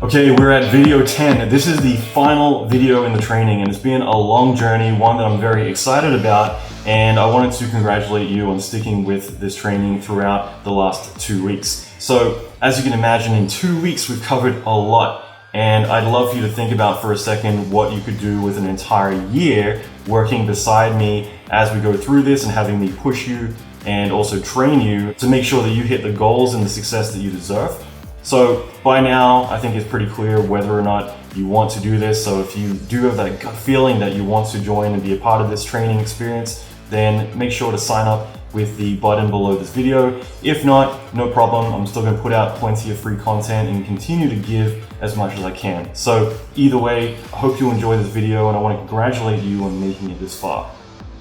Okay, we're at video 10. This is the final video in the training, and it's been a long journey, one that I'm very excited about, and I wanted to congratulate you on sticking with this training throughout the last 2 weeks. So, as you can imagine, in 2 weeks we've covered a lot, and I'd love for you to think about for a second what you could do with an entire year working beside me as we go through this and having me push you and also train you to make sure that you hit the goals and the success that you deserve. So by now, I think it's pretty clear whether or not you want to do this. So if you do have that gut feeling that you want to join and be a part of this training experience, then make sure to sign up with the button below this video. If not, no problem. I'm still going to put out plenty of free content and continue to give as much as I can. So either way, I hope you enjoy this video and I want to congratulate you on making it this far.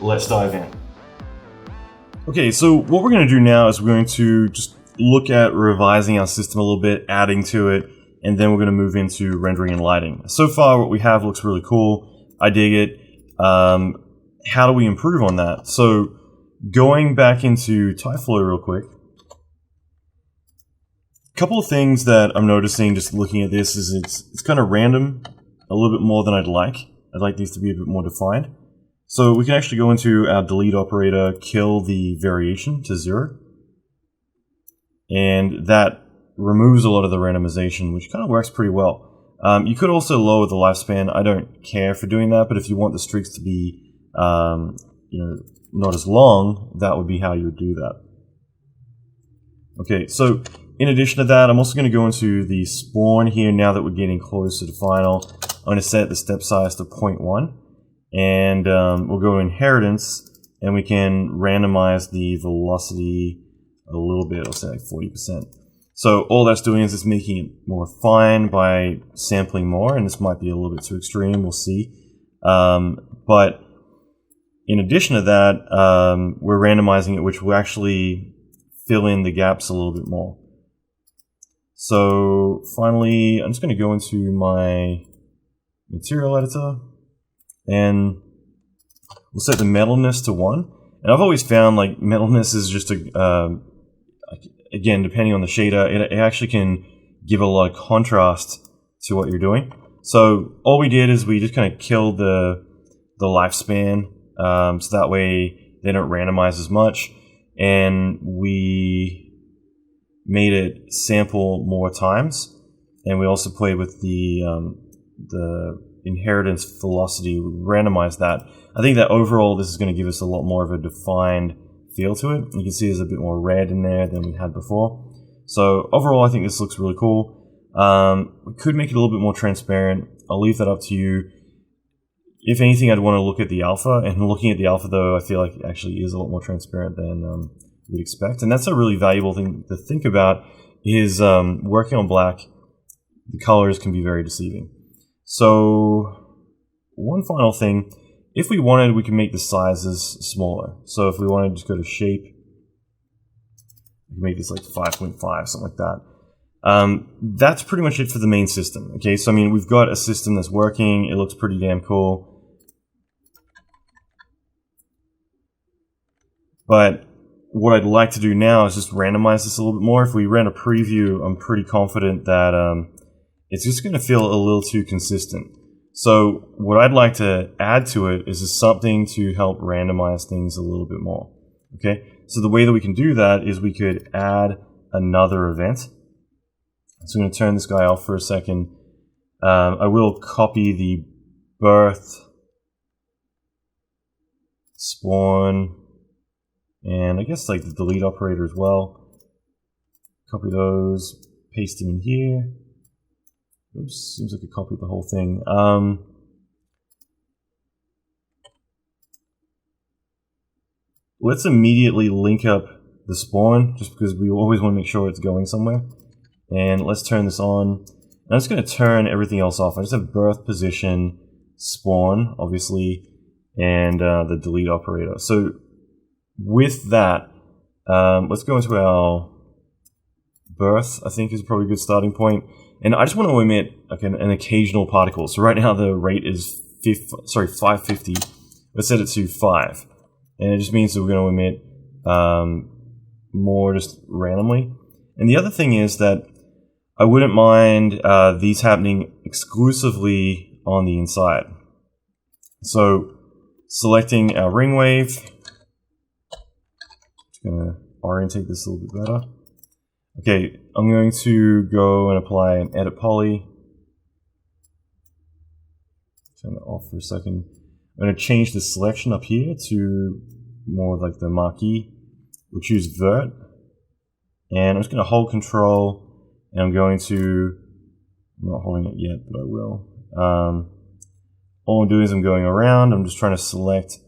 Let's dive in. Okay, so what we're going to do now is we're going to just look at revising our system a little bit, adding to it, and then we're going to move into rendering and lighting. So far, what we have looks really cool. I dig it. How do we improve on that? So going back into Tyflow real quick, a couple of things that I'm noticing just looking at this is it's kind of random, a little bit more than I'd like. I'd like these to be a bit more defined. So we can actually go into our delete operator, kill the variation to 0. And that removes a lot of the randomization, which kind of works pretty well. You could also lower the lifespan. I don't care for doing that, but if you want the streaks to be, not as long, that would be how you would do that. Okay, so in addition to that, I'm also going to go into the spawn here now that we're getting closer to final. I'm going to set the step size to 0.1, and we'll go to inheritance, and we can randomize the velocity a little bit, I'll say like 40%. So all that's doing is it's making it more fine by sampling more, and this might be a little bit too extreme, we'll see. But in addition to that, we're randomizing it, which will actually fill in the gaps a little bit more. So finally, I'm just going to go into my material editor, and we'll set the metalness to 1. And I've always found like metalness is just a again, depending on the shader, it actually can give a lot of contrast to what you're doing. So all we did is we just kind of killed the lifespan, so that way they don't randomize as much, and we made it sample more times, and we also played with the inheritance velocity, randomized that. I think that overall this is going to give us a lot more of a defined feel to it. You can see there's a bit more red in there than we had before. So overall, I think this looks really cool. We could make it a little bit more transparent. I'll leave that up to you. If anything, I'd want to look at the alpha, and looking at the alpha though, I feel like it actually is a lot more transparent than we'd expect. And that's a really valuable thing to think about, is working on black, the colors can be very deceiving. So one final thing, if we wanted, we can make the sizes smaller. So if we wanted to just go to shape, we can make this like 5.5, something like that. That's pretty much it for the main system. Okay, so I mean, we've got a system that's working. It looks pretty damn cool. But what I'd like to do now is just randomize this a little bit more. If we ran a preview, I'm pretty confident that it's just going to feel a little too consistent. So what I'd like to add to it is just something to help randomize things a little bit more. Okay, so the way that we can do that is we could add another event. So I'm going to turn this guy off for a second. I will copy the birth, spawn, and I guess like the delete operator as well. Copy those, paste them in here. Oops, seems like I copied the whole thing. Let's immediately link up the spawn, just because we always want to make sure it's going somewhere. And let's turn this on. And I'm just going to turn everything else off. I just have birth, position, spawn, obviously, and the delete operator. So with that, let's go into our birth, I think is probably a good starting point. And I just want to emit like an occasional particle. So right now the rate is 550. Let's set it to 5. And it just means that we're going to emit more just randomly. And the other thing is that I wouldn't mind these happening exclusively on the inside. So selecting our ring wave, just gonna orientate this a little bit better. Okay, I'm going to go and apply an edit poly. Turn it off for a second. I'm going to change the selection up here to more like the marquee. We'll choose vert. And I'm just going to hold control. And I'm going to, I'm not holding it yet, but I will. All I'm doing is I'm going around. I'm just trying to select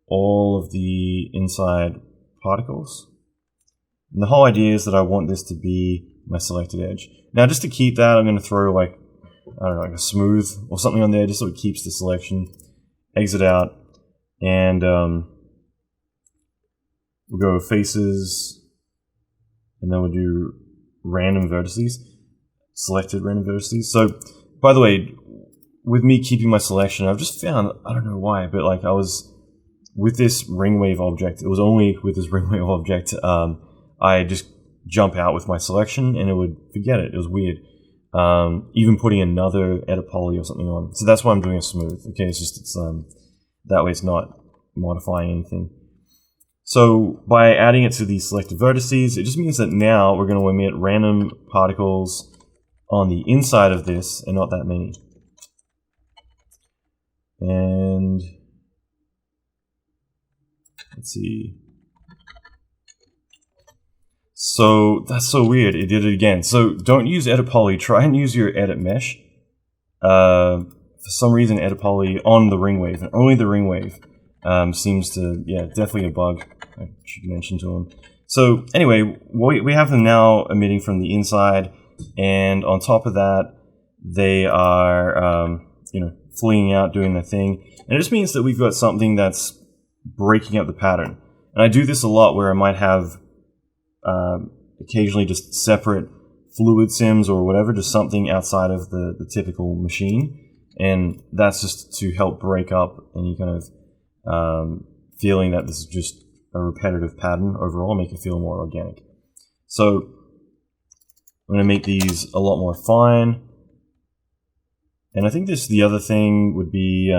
all of the inside particles. And the whole idea is that I want this to be my selected edge. Now, just to keep that, I'm going to throw like, I don't know, like a smooth or something on there, just so it keeps the selection. Exit out, and we'll go faces, and then we'll do random vertices, selected random vertices. So, by the way, with me keeping my selection, I've just found, I don't know why, but like I was, with this ring wave object, it was only with this ring wave object, I just jump out with my selection and it would forget it. It was weird. Even putting another edit poly or something on. So that's why I'm doing a smooth. Okay, it's just, that way it's not modifying anything. So by adding it to these selected vertices, it just means that now we're going to emit random particles on the inside of this and not that many. And let's see. So that's so weird. It did it again. So don't use edit poly. Try and use your edit mesh. For some reason, edit poly on the ring wave, and only the ring wave, seems to, yeah, definitely a bug. I should mention to them. So anyway, we have them now emitting from the inside, and on top of that, they are, you know, fleeing out, doing their thing. And it just means that we've got something that's breaking up the pattern. And I do this a lot where I might have occasionally just separate fluid sims or whatever, just something outside of the typical machine. And that's just to help break up any kind of feeling that this is just a repetitive pattern overall, make it feel more organic. So I'm going to make these a lot more fine. And I think the other thing would be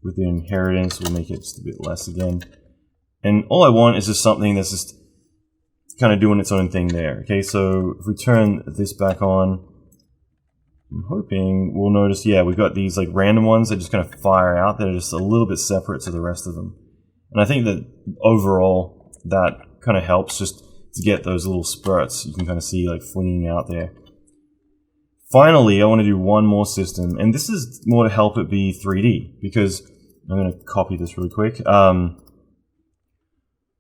with the inheritance, we'll make it just a bit less again. And all I want is just something that's just kind of doing its own thing there. Okay, so if we turn this back on, I'm hoping we'll notice, yeah, we've got these like random ones that just kind of fire out. They're just a little bit separate to the rest of them. And I think that overall that kind of helps just to get those little spurts you can kind of see like flinging out there. Finally, I want to do one more system, and this is more to help it be 3D, because I'm going to copy this really quick.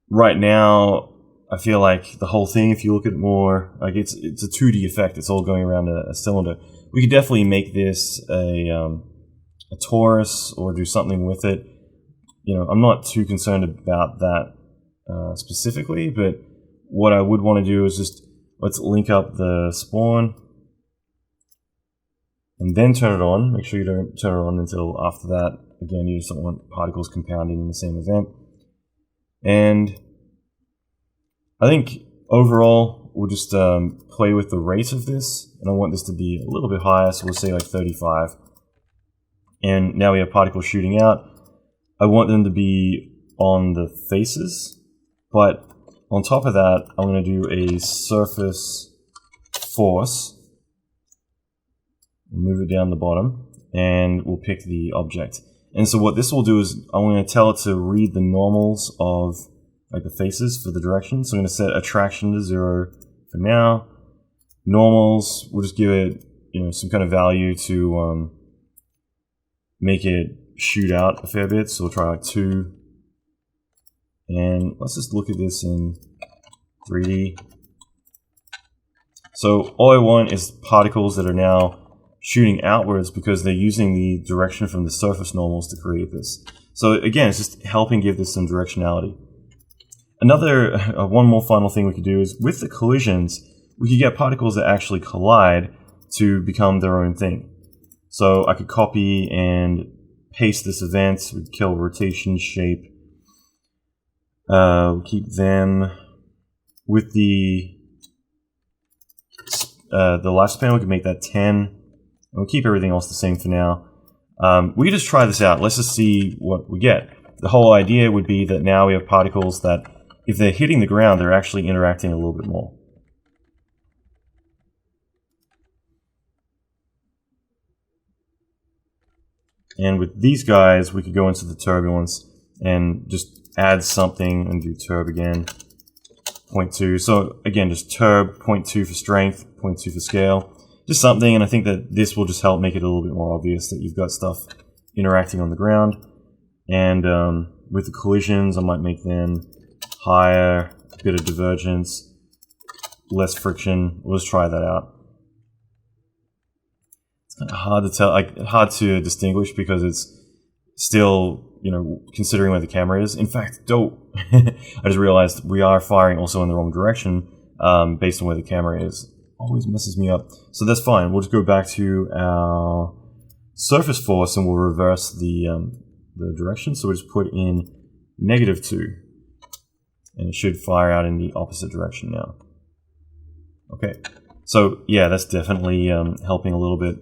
Right now, I feel like the whole thing, if you look at it more, like it's a 2D effect. It's all going around a cylinder. We could definitely make this a torus or do something with it. You know, I'm not too concerned about that specifically, but what I would want to do is just, let's link up the spawn and then turn it on. Make sure you don't turn it on until after that. Again, you just don't want particles compounding in the same event. And I think overall, we'll just play with the rate of this, and I want this to be a little bit higher, so we'll say like 35. And now we have particles shooting out. I want them to be on the faces, but on top of that, I'm going to do a surface force. Move it down the bottom, and we'll pick the object. And so what this will do is I'm going to tell it to read the normals of like the faces for the direction. So I'm going to set attraction to 0 for now. Normals, we'll just give it, you know, some kind of value to make it shoot out a fair bit. So we'll try like 2. And let's just look at this in 3D. So all I want is particles that are now shooting outwards because they're using the direction from the surface normals to create this. So again, it's just helping give this some directionality. Another, one more final thing we could do is with the collisions, we could get particles that actually collide to become their own thing. So I could copy and paste this event. We'd kill rotation, shape. Keep them with the the lifespan, we can make that 10, and we'll keep everything else the same for now. We just try this out. Let's just see what we get. The whole idea would be that now we have particles that, if they're hitting the ground, they're actually interacting a little bit more. And with these guys, we could go into the turbulence and just add something and do turb again. 0.2. So again, just turb, 0.2 for strength, 0.2 for scale. Just something, and I think that this will just help make it a little bit more obvious that you've got stuff interacting on the ground. And with the collisions, I might make them higher, a bit of divergence, less friction. We'll just try that out. It's kind of hard to tell, like hard to distinguish because it's still, you know, considering where the camera is. In fact, I just realized we are firing also in the wrong direction based on where the camera is. Always messes me up. So that's fine. We'll just go back to our surface force and we'll reverse the direction. So we'll just put in -2. And it should fire out in the opposite direction now. Okay. So yeah, that's definitely helping a little bit.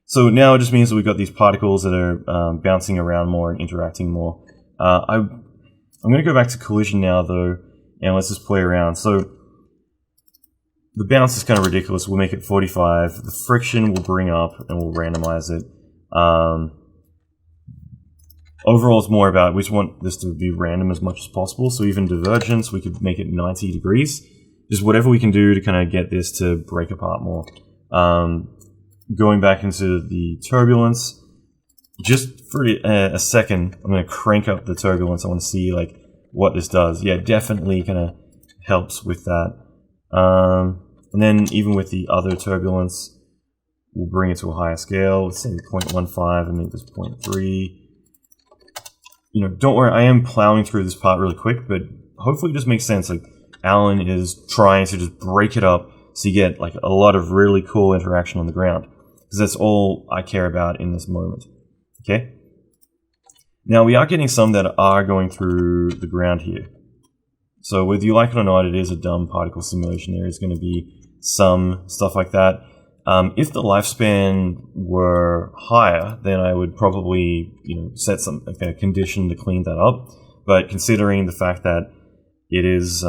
So now it just means that we've got these particles that are bouncing around more and interacting more. I'm going to go back to collision now though, and let's just play around. So the bounce is kind of ridiculous. We'll make it 45. The friction we'll bring up and we'll randomize it. Overall, it's more about, we just want this to be random as much as possible. So even divergence, we could make it 90 degrees. Just whatever we can do to kind of get this to break apart more. Going back into the turbulence, just for a second, I'm going to crank up the turbulence. I want to see like what this does. Yeah, definitely kind of helps with that. And then even with the other turbulence, we'll bring it to a higher scale. Let's say 0.15 and make this 0.3. You know, don't worry, I am plowing through this part really quick, but hopefully it just makes sense. Like, Allan is trying to just break it up so you get like a lot of really cool interaction on the ground. Because that's all I care about in this moment. Okay? Now, we are getting some that are going through the ground here. So whether you like it or not, it is a dumb particle simulation. There is going to be some stuff like that. If the lifespan were higher, then I would probably, you know, set some a condition to clean that up. But considering the fact that it is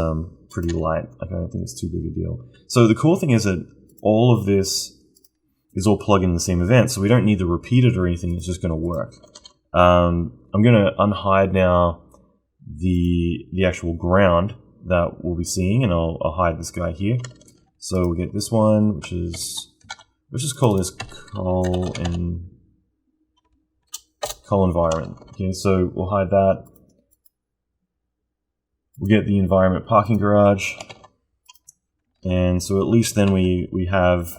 pretty light, I don't think it's too big a deal. So the cool thing is that all of this is all plugged in the same event, so we don't need to repeat it or anything. It's just going to work. I'm going to unhide now the actual ground that we'll be seeing, and I'll hide this guy here. So we get this one, which is, let's just call this col environment. Okay, so we'll hide that. We'll get the environment parking garage, and so at least then we have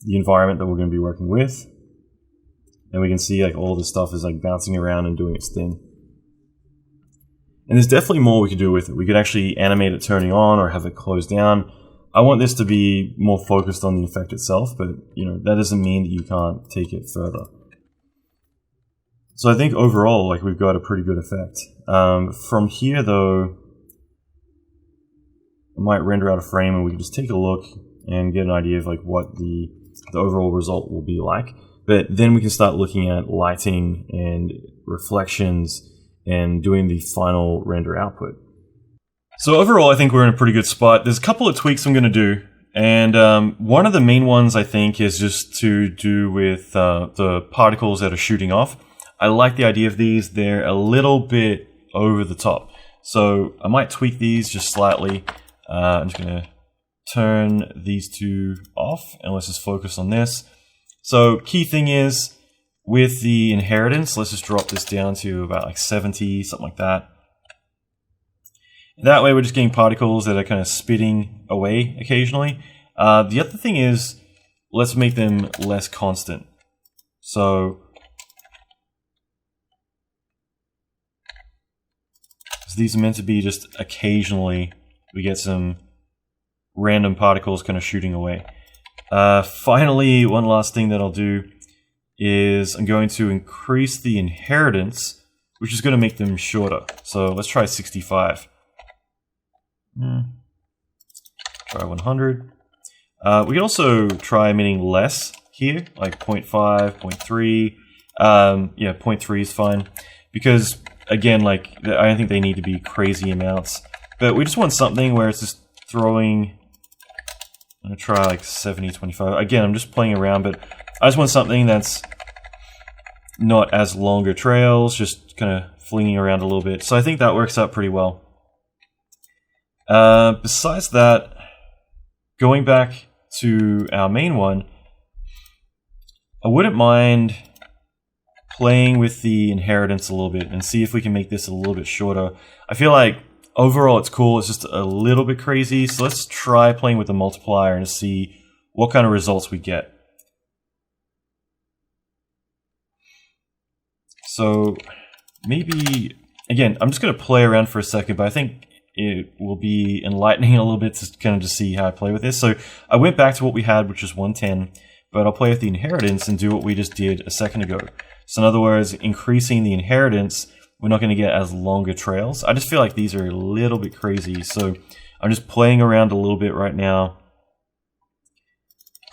the environment that we're going to be working with, and we can see like all this stuff is like bouncing around and doing its thing. And there's definitely more we could do with it. We could actually animate it turning on or have it close down. I want this to be more focused on the effect itself, but you know, that doesn't mean that you can't take it further. So I think overall, like, we've got a pretty good effect. From here though, I might render out a frame and we can just take a look and get an idea of like what the overall result will be like. But then we can start looking at lighting and reflections and doing the final render output. So overall, I think we're in a pretty good spot. There's a couple of tweaks I'm going to do. And one of the main ones, I think, is just to do with the particles that are shooting off. I like the idea of these. They're a little bit over the top. So I might tweak these just slightly. I'm just going to turn these two off, and let's just focus on this. So key thing is, with the inheritance, let's just drop this down to about like 70, something like that. That way we're just getting particles that are kind of spitting away occasionally. The other thing is, let's make them less constant. So these are meant to be just occasionally we get some random particles kind of shooting away. Finally, one last thing that I'll do is I'm going to increase the inheritance, which is going to make them shorter. So let's try 65. Try 100. We can also try emitting less here, like 0.5, 0.3. Yeah, 0.3 is fine. Because, again, like, I don't think they need to be crazy amounts. But we just want something where it's just throwing... I'm going to try like 70, 25. Again, I'm just playing around, but I just want something that's not as longer trails, just kind of flinging around a little bit. So I think that works out pretty well. Besides that, going back to our main one, I wouldn't mind playing with the inheritance a little bit and see if we can make this a little bit shorter. I feel like overall it's cool, it's just a little bit crazy, so let's try playing with the multiplier and see what kind of results we get. So maybe, again, I'm just going to play around for a second, but I think it will be enlightening a little bit to kind of just see how I play with this. So I went back to what we had, which is 110, but I'll play with the inheritance and do what we just did a second ago. So in other words, increasing the inheritance, we're not going to get as longer trails. I just feel like these are a little bit crazy, so I'm just playing around a little bit right now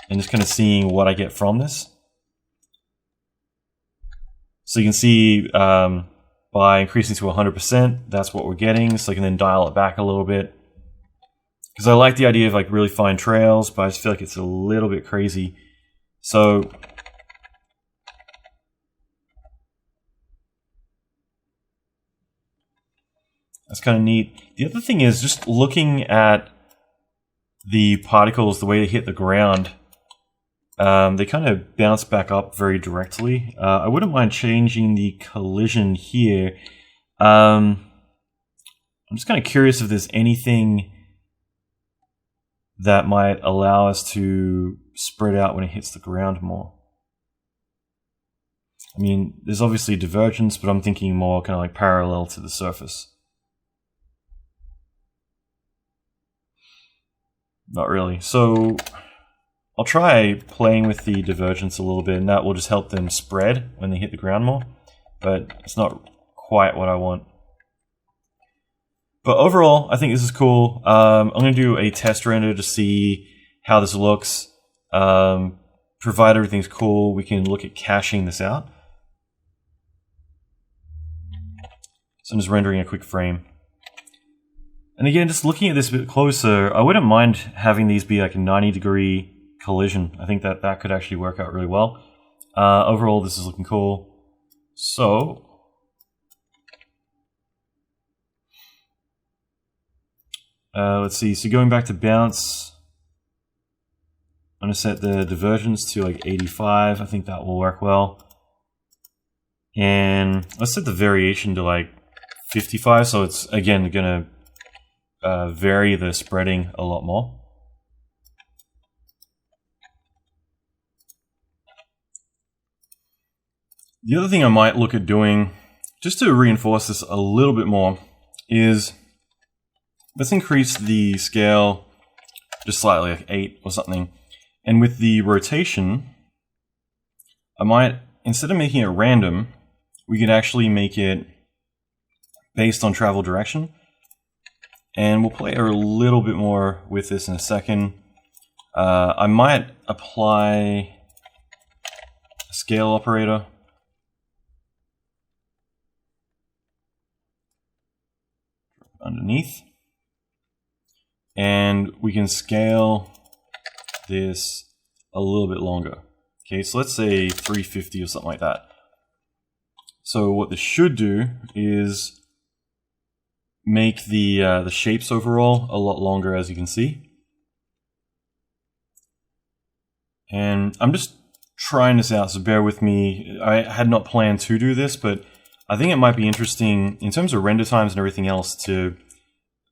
and just kind of seeing what I get from this. So you can see by increasing to 100%, that's what we're getting, so I can then dial it back a little bit. Because I like the idea of like really fine trails, but I just feel like it's a little bit crazy. So that's kind of neat. The other thing is just looking at the particles, the way they hit the ground, they kind of bounce back up very directly. I wouldn't mind changing the collision here. I'm just kind of curious if there's anything that might allow us to spread out when it hits the ground more. I mean, there's obviously divergence, but I'm thinking more kind of like parallel to the surface. Not really. So I'll try playing with the divergence a little bit, and that will just help them spread when they hit the ground more. But it's not quite what I want. But overall, I think this is cool. I'm going to do a test render to see how this looks. Provided everything's cool, we can look at caching this out. So I'm just rendering a quick frame. And again, just looking at this a bit closer, I wouldn't mind having these be like a 90-degree collision. I think that that could actually work out really well. Overall, this is looking cool. So let's see. So going back to bounce, I'm going to set the divergence to like 85. I think that will work well. And let's set the variation to like 55. So it's, again, going to vary the spreading a lot more. The other thing I might look at doing, just to reinforce this a little bit more, is let's increase the scale just slightly, like 8 or something. And with the rotation, I might, instead of making it random, we could actually make it based on travel direction. And we'll play a little bit more with this in a second. I might apply a scale operator. Underneath. And we can scale this a little bit longer. Okay, so let's say 350 or something like that. So what this should do is make the shapes overall a lot longer, as you can see. And I'm just trying this out, so bear with me. I had not planned to do this, but I think it might be interesting in terms of render times and everything else to...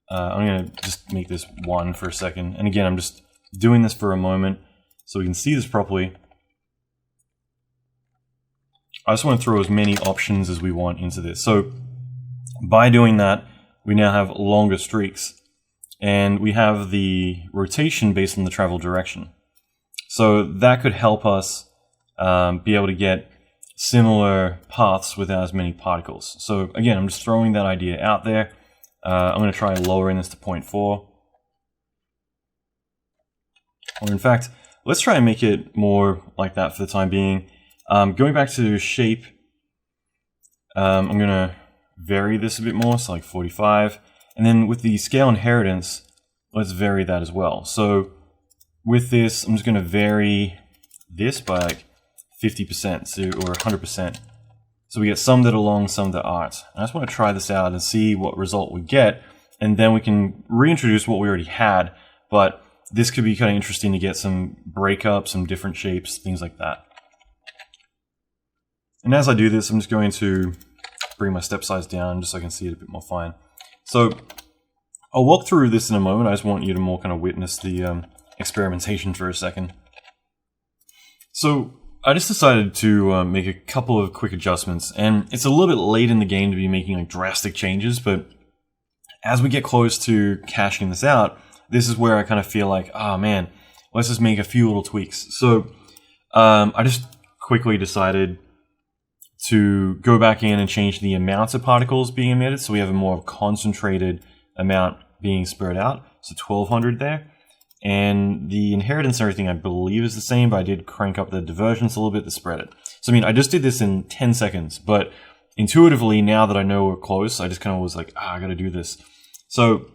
I'm going to just make this 1 for a second. And again, I'm just doing this for a moment so we can see this properly. I just want to throw as many options as we want into this. So by doing that, we now have longer streaks. And we have the rotation based on the travel direction. So that could help us be able to get similar paths without as many particles. So again, I'm just throwing that idea out there. I'm going to try lowering this to 0.4. Or in fact, let's try and make it more like that for the time being. Going back to shape, I'm going to vary this a bit more, so like 45. And then with the scale inheritance, let's vary that as well. So with this, I'm just going to vary this by like 50% or 100%. So we get some that are long, some that aren't. And I just want to try this out and see what result we get. And then we can reintroduce what we already had. But this could be kind of interesting to get some breakups, some different shapes, things like that. And as I do this, I'm just going to bring my step size down just so I can see it a bit more fine. So I'll walk through this in a moment. I just want you to more kind of witness the experimentation for a second. So I just decided to make a couple of quick adjustments, and it's a little bit late in the game to be making like drastic changes, but as we get close to cashing this out, this is where I kind of feel like, oh man, let's just make a few little tweaks. So I just quickly decided to go back in and change the amounts of particles being emitted, so we have a more concentrated amount being spread out, so 1200 there. And the inheritance and everything I believe is the same, but I did crank up the divergence a little bit to spread it. So I mean, I just did this in 10 seconds, but intuitively, now that I know we're close, I just kind of was like, I gotta do this. So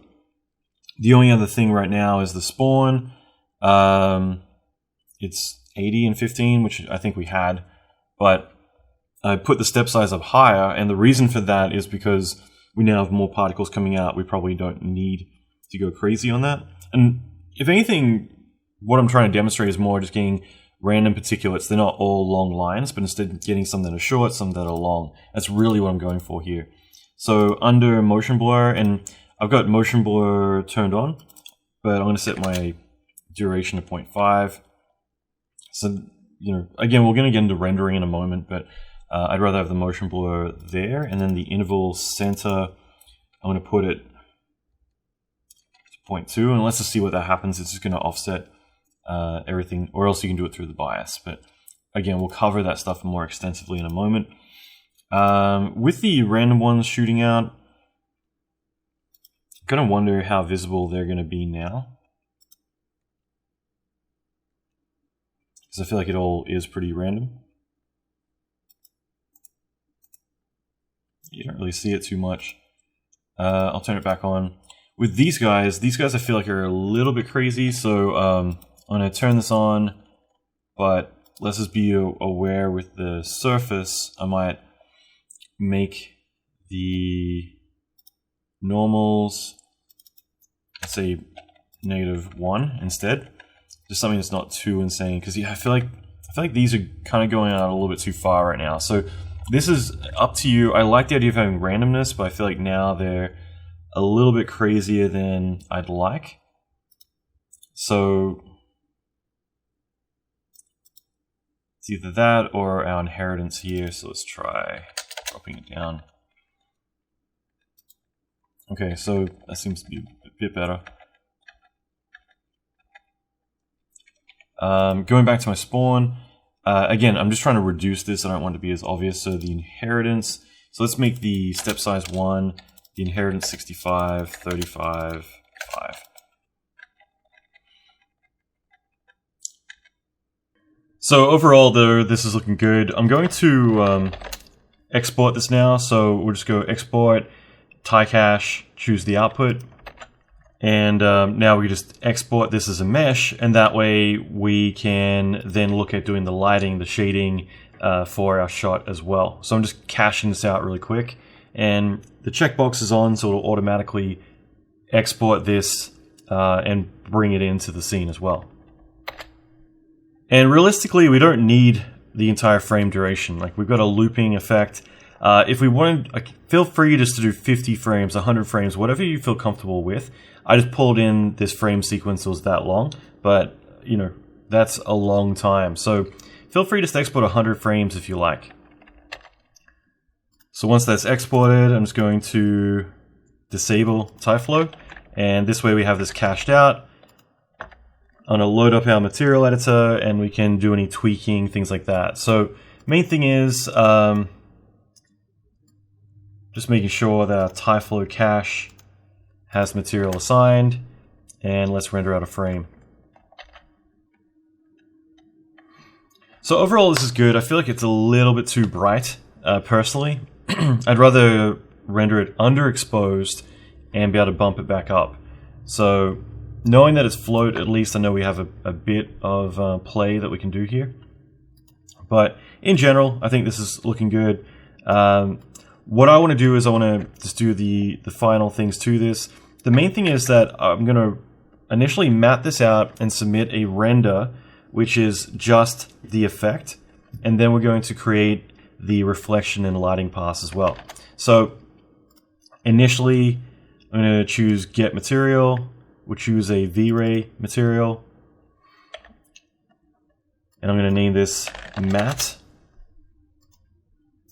the only other thing right now is the spawn. It's 80 and 15, which I think we had, but I put the step size up higher, and the reason for that is because we now have more particles coming out. We probably don't need to go crazy on that. And if anything, what I'm trying to demonstrate is more just getting random particulates. They're not all long lines, but instead getting some that are short, some that are long. That's really what I'm going for here. So under motion blur, and I've got motion blur turned on, but I'm going to set my duration to 0.5. So, you know, again, we're going to get into rendering in a moment, but I'd rather have the motion blur there, and then the interval center, I'm going to put it to 0.2, and let's just see what that happens. It's just going to offset everything, or else you can do it through the bias. But again, we'll cover that stuff more extensively in a moment. With the random ones shooting out, I'm going to wonder how visible they're going to be now, because I feel like it all is pretty random. You don't really see it too much. I'll turn it back on. With these guys I feel like are a little bit crazy, so I'm going to turn this on, but let's just be aware with the surface, I might make the normals, let's say -1 instead. Just something that's not too insane, because yeah, I feel like these are kind of going out a little bit too far right now. So this is up to you. I like the idea of having randomness, but I feel like now they're a little bit crazier than I'd like. So it's either that or our inheritance here. So let's try dropping it down. Okay, so that seems to be a bit better. Going back to my spawn, again, I'm just trying to reduce this. I don't want it to be as obvious. So the inheritance, so let's make the step size 1, the inheritance 65, 35, 5. So overall, though, this is looking good. I'm going to export this now. So we'll just go export, tie cache, choose the output. And now we just export this as a mesh, and that way we can then look at doing the lighting, the shading for our shot as well. So I'm just caching this out really quick, and the checkbox is on, so it'll automatically export this and bring it into the scene as well. And realistically, we don't need the entire frame duration. Like, we've got a looping effect. If we wanted, feel free just to do 50 frames, 100 frames, whatever you feel comfortable with. I just pulled in this frame sequence that was that long, but you know, that's a long time. So feel free to export 100 frames if you like. So once that's exported, I'm just going to disable TypeFlow, and this way we have this cached out. I'm going to load up our material editor, and we can do any tweaking, things like that. So main thing is just making sure that our TypeFlow cache has material assigned, and let's render out a frame. So overall this is good. I feel like it's a little bit too bright, personally. I'd rather render it underexposed and be able to bump it back up. So knowing that it's float, at least I know we have a bit of play that we can do here. But in general, I think this is looking good. What I want to do is I want to just do the final things to this. The main thing is that I'm going to initially map this out and submit a render, which is just the effect. And then we're going to create the reflection and lighting pass as well. So initially, I'm going to choose Get Material. We'll choose a V-Ray material. And I'm going to name this Matte.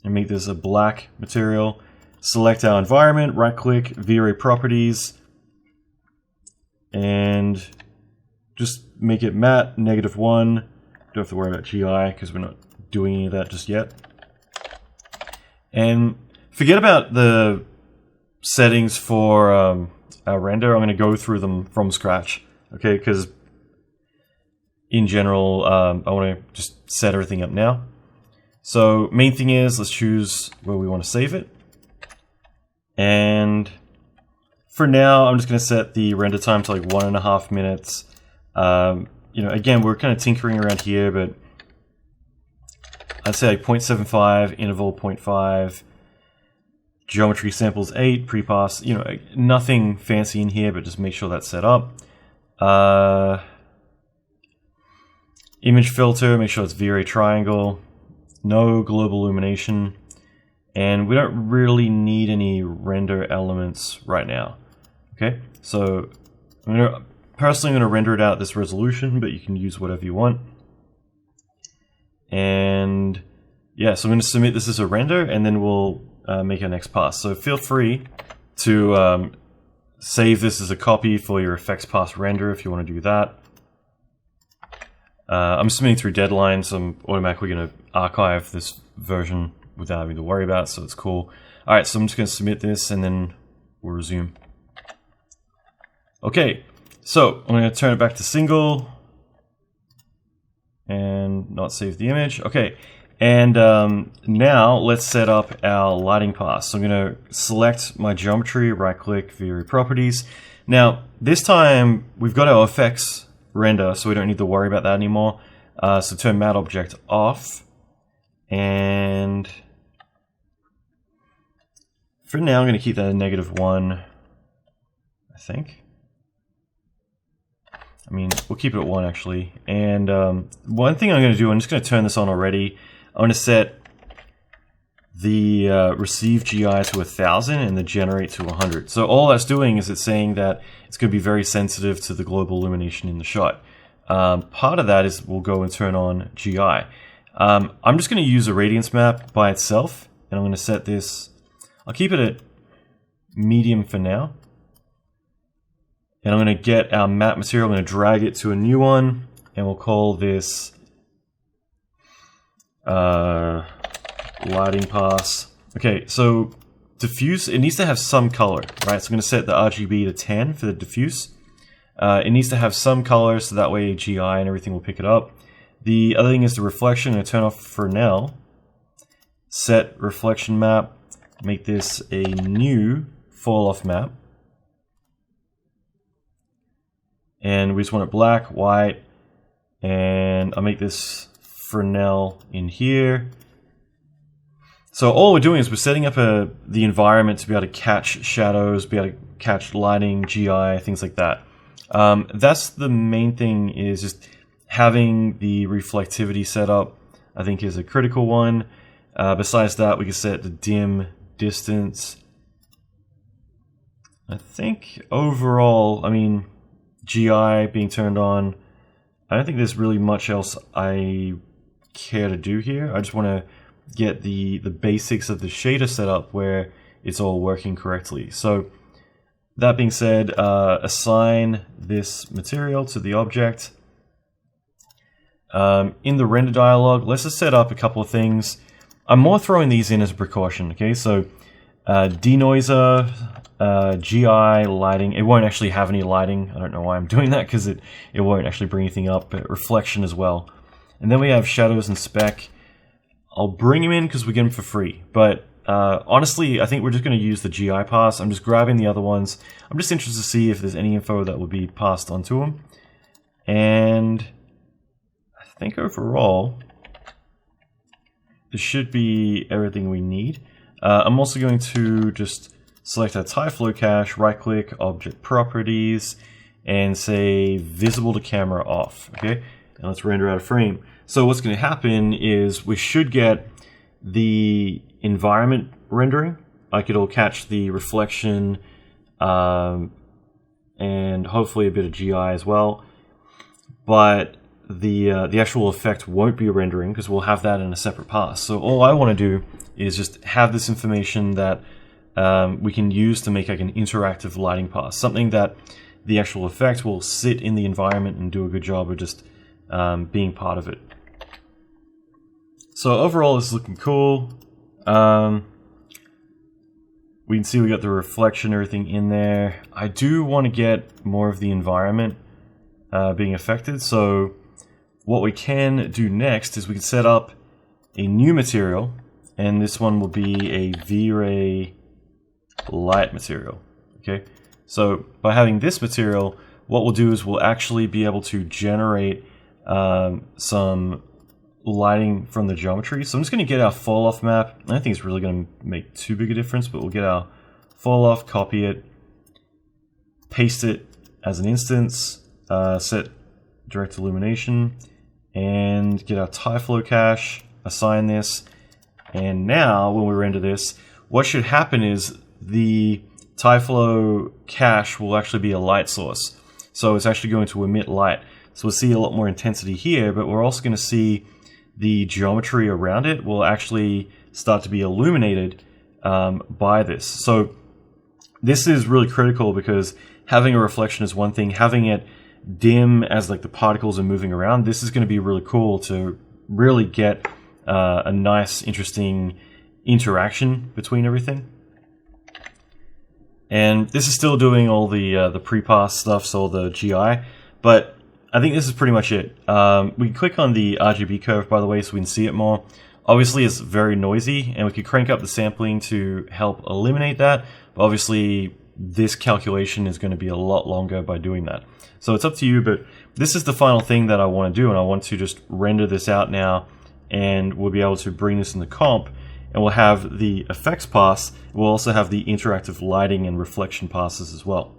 And make this a black material. Select our environment, right-click, V-Ray Properties. And just make it matte, -1. Don't have to worry about GI because we're not doing any of that just yet. And forget about the settings for our render. I'm going to go through them from scratch, okay? Because in general, I want to just set everything up now. So main thing is, let's choose where we want to save it. And for now, I'm just going to set the render time to like 1.5 minutes. You know, again, we're kind of tinkering around here, but I'd say like 0.75, interval 0.5, geometry samples 8, prepass, you know, nothing fancy in here, but just make sure that's set up. Image filter, make sure it's V-Ray triangle, no global illumination, and we don't really need any render elements right now. Okay, so personally I'm going to render it out at this resolution, but you can use whatever you want. And yeah, so I'm going to submit this as a render, and then we'll make our next pass. So feel free to save this as a copy for your effects pass render if you want to do that. I'm submitting through deadline, so I'm automatically going to archive this version without having to worry about it, so it's cool. Alright, so I'm just going to submit this and then we'll resume. Okay, so I'm going to turn it back to single and not save the image. Okay, and now let's set up our lighting pass. So I'm going to select my geometry, right click, V-Ray Properties. Now, this time we've got our effects render, so we don't need to worry about that anymore. So turn matte object off, and for now I'm going to keep that at -1, I think. I mean, we'll keep it at 1 actually. And one thing I'm going to do, I'm just going to turn this on already. I'm going to set the receive GI to 1000 and the generate to 100. So all that's doing is it's saying that it's going to be very sensitive to the global illumination in the shot. Part of that is we'll go and turn on GI. I'm just going to use a radiance map by itself, and I'm going to set this, I'll keep it at medium for now. And I'm going to get our matte material, I'm going to drag it to a new one, and we'll call this lighting pass. Okay, so diffuse, it needs to have some color, right? So I'm going to set the RGB to 10 for the diffuse. It needs to have some color, so that way GI and everything will pick it up. The other thing is the reflection. I'm going to turn off for now. Set reflection map. Make this a new fall off map. And we just want it black, white, and I'll make this Fresnel in here. So all we're doing is we're setting up the environment to be able to catch shadows, be able to catch lighting, GI, things like that. That's the main thing, is just having the reflectivity set up, I think is a critical one. Besides that, we can set the dim distance. I think overall, I mean, GI being turned on, I don't think there's really much else I care to do here. I just want to get the basics of the shader set up where it's all working correctly. So that being said, assign this material to the object. In the render dialog, let's just set up a couple of things. I'm more throwing these in as a precaution, okay? So denoiser, GI lighting. It won't actually have any lighting. I don't know why I'm doing that, because it won't actually bring anything up, but reflection as well. And then we have shadows and spec. I'll bring them in because we get them for free, but honestly, I think we're just going to use the GI pass. I'm just grabbing the other ones. I'm just interested to see if there's any info that will be passed on to them. And I think overall, this should be everything we need. I'm also going to just select our TypeFlow cache, right-click, Object Properties, and say Visible to Camera Off. Okay, and let's render out a frame. So what's going to happen is we should get the environment rendering, like it'll catch the reflection and hopefully a bit of GI as well. But the actual effect won't be rendering because we'll have that in a separate pass. So all I want to do is just have this information that we can use to make like an interactive lighting pass, something that the actual effect will sit in the environment and do a good job of just being part of it. So overall, this is looking cool. We can see we got the reflection, everything in there. I do want to get more of the environment being affected. So what we can do next is we can set up a new material, and this one will be a V-Ray light material. Okay, so by having this material, what we'll do is we'll actually be able to generate some lighting from the geometry. So I'm just going to get our fall off map. I don't think it's really going to make too big a difference, but we'll get our fall off, copy it, paste it as an instance, set direct illumination, and get our TypeFlow cache, assign this. And now when we render this, what should happen is the TypeFlow cache will actually be a light source. So it's actually going to emit light. So we'll see a lot more intensity here, but we're also going to see the geometry around it will actually start to be illuminated by this. So this is really critical because having a reflection is one thing, having it dim as like the particles are moving around, this is going to be really cool to really get a nice, interesting interaction between everything. And this is still doing all the pre-pass stuff, so the GI, but I think this is pretty much it. We can click on the RGB curve, by the way, so we can see it more. Obviously, it's very noisy, and we could crank up the sampling to help eliminate that, but obviously, this calculation is going to be a lot longer by doing that. So it's up to you, but this is the final thing that I want to do, and I want to just render this out now, and we'll be able to bring this in the comp, and we'll have the effects pass. We'll also have the interactive lighting and reflection passes as well.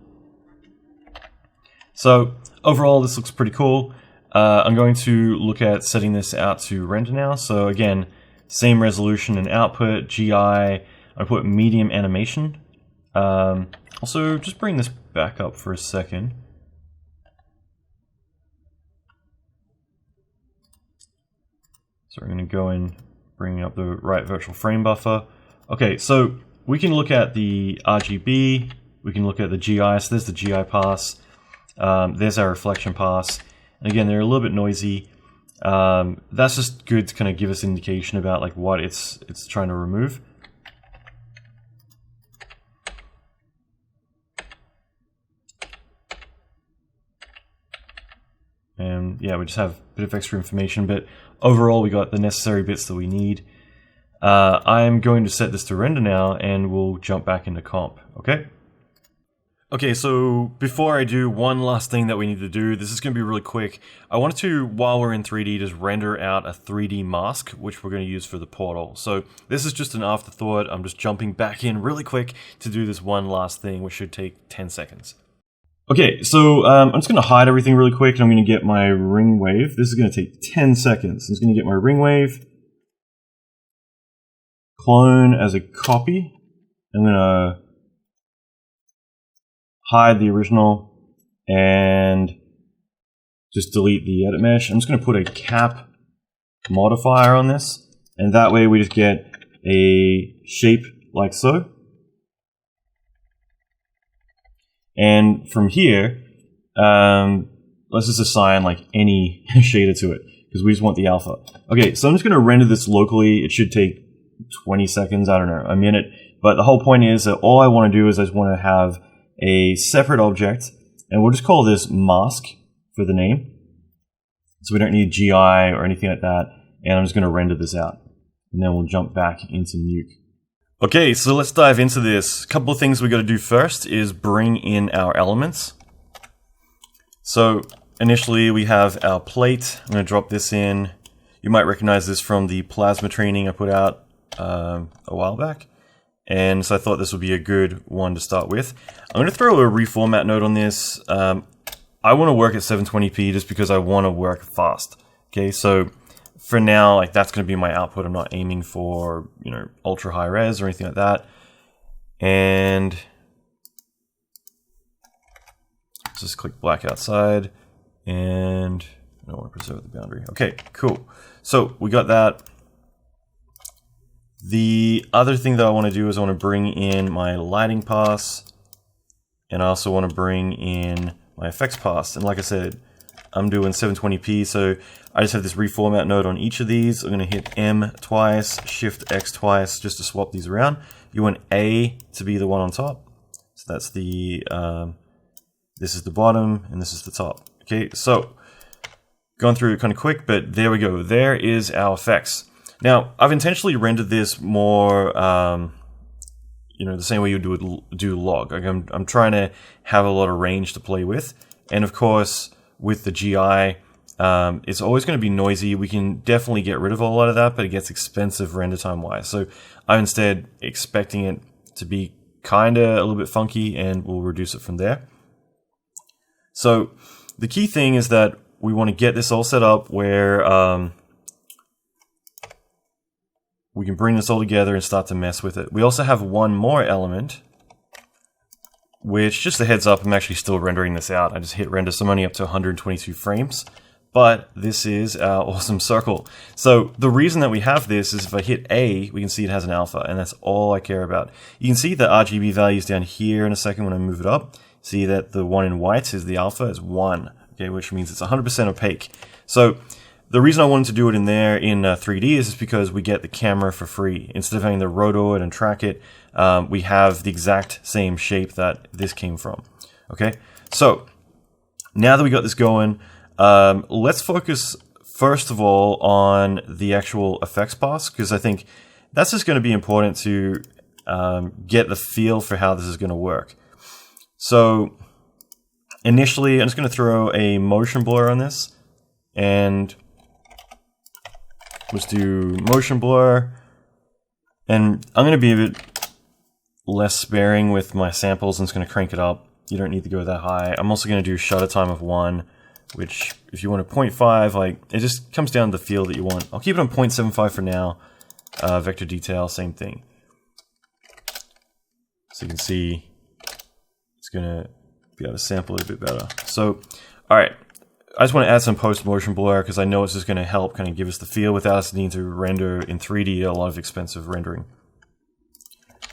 So overall, this looks pretty cool. I'm going to look at setting this out to render now. So again, same resolution and output, GI. I put medium animation. Also, just bring this back up for a second. So we're going to go in, bring up the right virtual frame buffer. Okay, so we can look at the RGB, we can look at the GI, so there's the GI pass, there's our reflection pass, and again, they're a little bit noisy. That's just good to kind of give us an indication about like what it's trying to remove. And yeah, we just have a bit of extra information, but overall we got the necessary bits that we need. I'm going to set this to render now, and we'll jump back into comp, okay? Okay, so before I do, one last thing that we need to do, this is going to be really quick. I wanted to, while we're in 3D, just render out a 3D mask, which we're going to use for the portal. So this is just an afterthought. I'm just jumping back in really quick to do this one last thing, which should take 10 seconds. Okay, so I'm just going to hide everything really quick, and I'm going to get my ring wave. This is going to take 10 seconds. I'm just going to get my ring wave, clone as a copy. I'm going to hide the original and just delete the edit mesh. I'm just going to put a cap modifier on this, and that way we just get a shape like so. And from here, let's just assign like any shader to it, because we just want the alpha. Okay, so I'm just going to render this locally. It should take 20 seconds, I don't know, a minute. But the whole point is that all I want to do is I just want to have a separate object, and we'll just call this mask for the name. So we don't need GI or anything like that. And I'm just going to render this out. And then we'll jump back into Nuke. Okay, so let's dive into this. A couple of things we got to do first is bring in our elements. So initially we have our plate. I'm going to drop this in. You might recognize this from the plasma training I put out a while back. And so I thought this would be a good one to start with. I'm going to throw a reformat node on this. I want to work at 720p just because I want to work fast. Okay, so for now, like that's going to be my output. I'm not aiming for, ultra high res or anything like that. And let's just click black outside, and I don't want to preserve the boundary. Okay, cool. So we got that. The other thing that I want to do is I want to bring in my lighting pass, and I also want to bring in my effects pass. And like I said, I'm doing 720p, so I just have this reformat node on each of these. I'm going to hit M twice, Shift X twice, just to swap these around. You want A to be the one on top. So that's the, this is the bottom, and this is the top. Okay, so going through it kind of quick, but there we go. There is our effects. Now, I've intentionally rendered this more, the same way you do log. Like I'm trying to have a lot of range to play with. And of course, with the GI, it's always going to be noisy. We can definitely get rid of a lot of that, but it gets expensive render time wise. So I'm instead expecting it to be kind of a little bit funky, and we'll reduce it from there. So the key thing is that we want to get this all set up where we can bring this all together and start to mess with it. We also have one more element, which, just a heads up, I'm actually still rendering this out. I just hit render, so I'm only up to 122 frames. But this is our awesome circle. So the reason that we have this is if I hit A, we can see it has an alpha, and that's all I care about. You can see the RGB values down here in a second when I move it up. See that the one in white is the alpha, is 1, okay, which means it's 100% opaque. So the reason I wanted to do it in there in 3D is because we get the camera for free. Instead of having to roto it and track it, we have the exact same shape that this came from. Okay, so now that we got this going, let's focus first of all on the actual effects pass, because I think that's just going to be important to get the feel for how this is going to work. So initially, I'm just going to throw a motion blur on this, and let's do motion blur. And I'm going to be a bit less sparing with my samples. I'm just going to crank it up. You don't need to go that high. I'm also going to do shutter time of 1, which if you want a 0.5, like it just comes down to the feel that you want. I'll keep it on 0.75 for now. Vector detail, same thing. So you can see it's going to be able to sample it a bit better. So, all right. I just want to add some post-motion blur because I know it's just going to help kind of give us the feel without us needing to render in 3D, a lot of expensive rendering.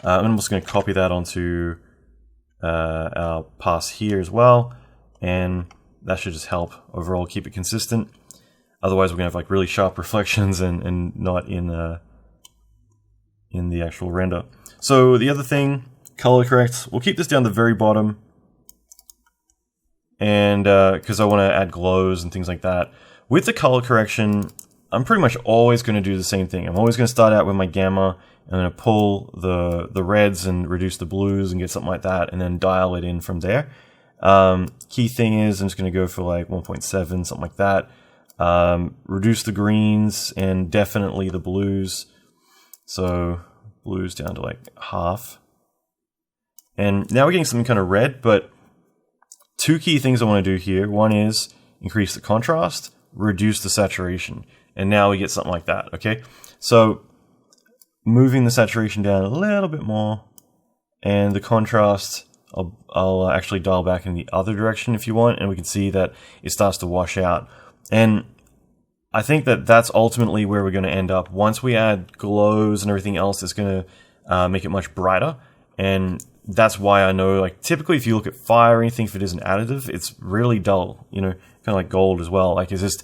I'm just going to copy that onto our pass here as well, and that should just help overall keep it consistent. Otherwise, we're going to have like really sharp reflections and not in the actual render. So the other thing, color correct. We'll keep this down the very bottom, and because I want to add glows and things like that. With the color correction, I'm pretty much always going to do the same thing. I'm always going to start out with my gamma. I'm going to pull the reds and reduce the blues and get something like that, and then dial it in from there. Key thing is I'm just going to go for like 1.7, something like that. Reduce the greens and definitely the blues. So blues down to like half. And now we're getting something kind of red, but two key things I want to do here. One is increase the contrast, reduce the saturation. And now we get something like that, okay? So moving the saturation down a little bit more, and the contrast, I'll actually dial back in the other direction if you want, and we can see that it starts to wash out. And I think that that's ultimately where we're going to end up. Once we add glows and everything else, it's going to make it much brighter. And that's why I know, like, typically if you look at fire or anything, if it is an additive, it's really dull, you know, kind of like gold as well. Like, it's just,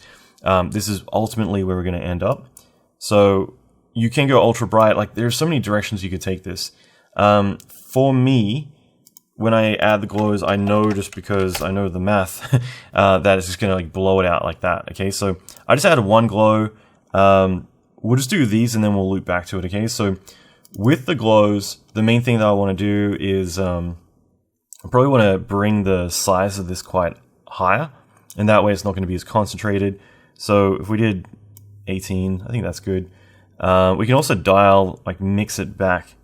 this is ultimately where we're going to end up. So you can go ultra bright. Like, there's so many directions you could take this. For me, when I add the glows, I know, just because I know the math, that it's just gonna like blow it out like that. Okay, so I just added one glow. We'll just do these and then we'll loop back to it. Okay, so with the glows, the main thing that I want to do is I probably want to bring the size of this quite higher, and that way it's not going to be as concentrated. So if we did 18, I think that's good. We can also dial, like mix it back.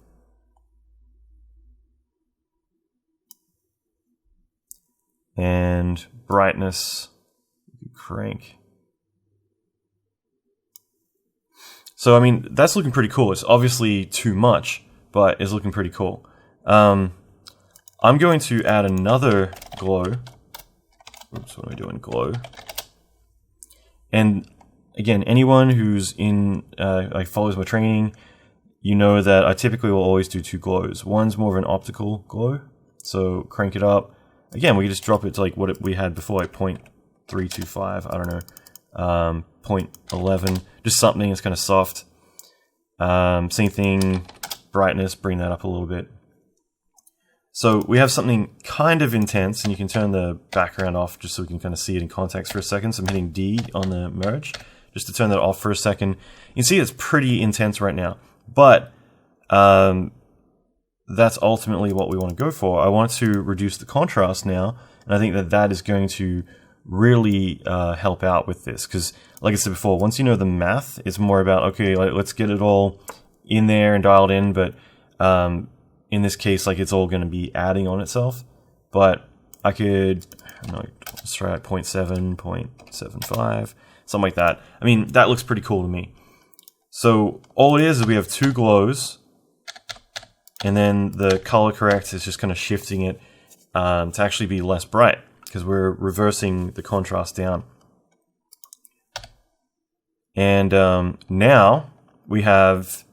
And brightness, crank. So I mean, that's looking pretty cool. It's obviously too much, but it's looking pretty cool. I'm going to add another glow. Oops, what am I doing? Glow. And again, anyone who's in like follows my training, you know that I typically will always do two glows. One's more of an optical glow, so crank it up. Again, we can just drop it to like what we had before, like 0.325. I don't know, 0.11, just something that's kind of soft. Same thing, brightness, bring that up a little bit. So we have something kind of intense, and you can turn the background off just so we can kind of see it in context for a second. So I'm hitting D on the merge just to turn that off for a second. You can see it's pretty intense right now, but that's ultimately what we want to go for. I want to reduce the contrast now, and I think that that is going to really help out with this, because like I said before, once you know the math, it's more about, okay, like, let's get it all in there and dialed in, but in this case, like, it's all going to be adding on itself. But I could, let's try at 0.7, 0.75, something like that. I mean, that looks pretty cool to me. So all it is we have two glows, and then the color correct is just kind of shifting it to actually be less bright, because we're reversing the contrast down. And now we have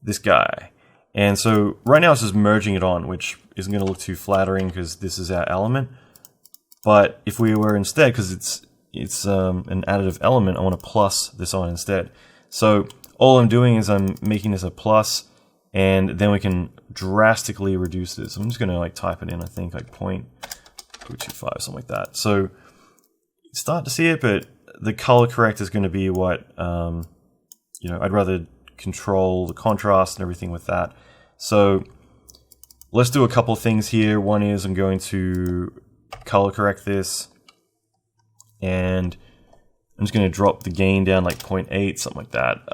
this guy. And so right now it's just merging it on, which isn't going to look too flattering because this is our element. But if we were instead, because it's an additive element, I want to plus this on instead. So all I'm doing is I'm making this a plus, and then we can drastically reduce this. I'm just going to like type it in, I think like 0.025, something like that. So you start to see it, but the color correct is going to be what, I'd rather control the contrast and everything with that. So let's do a couple of things here. One is I'm going to color correct this, and I'm just going to drop the gain down like 0.8, something like that.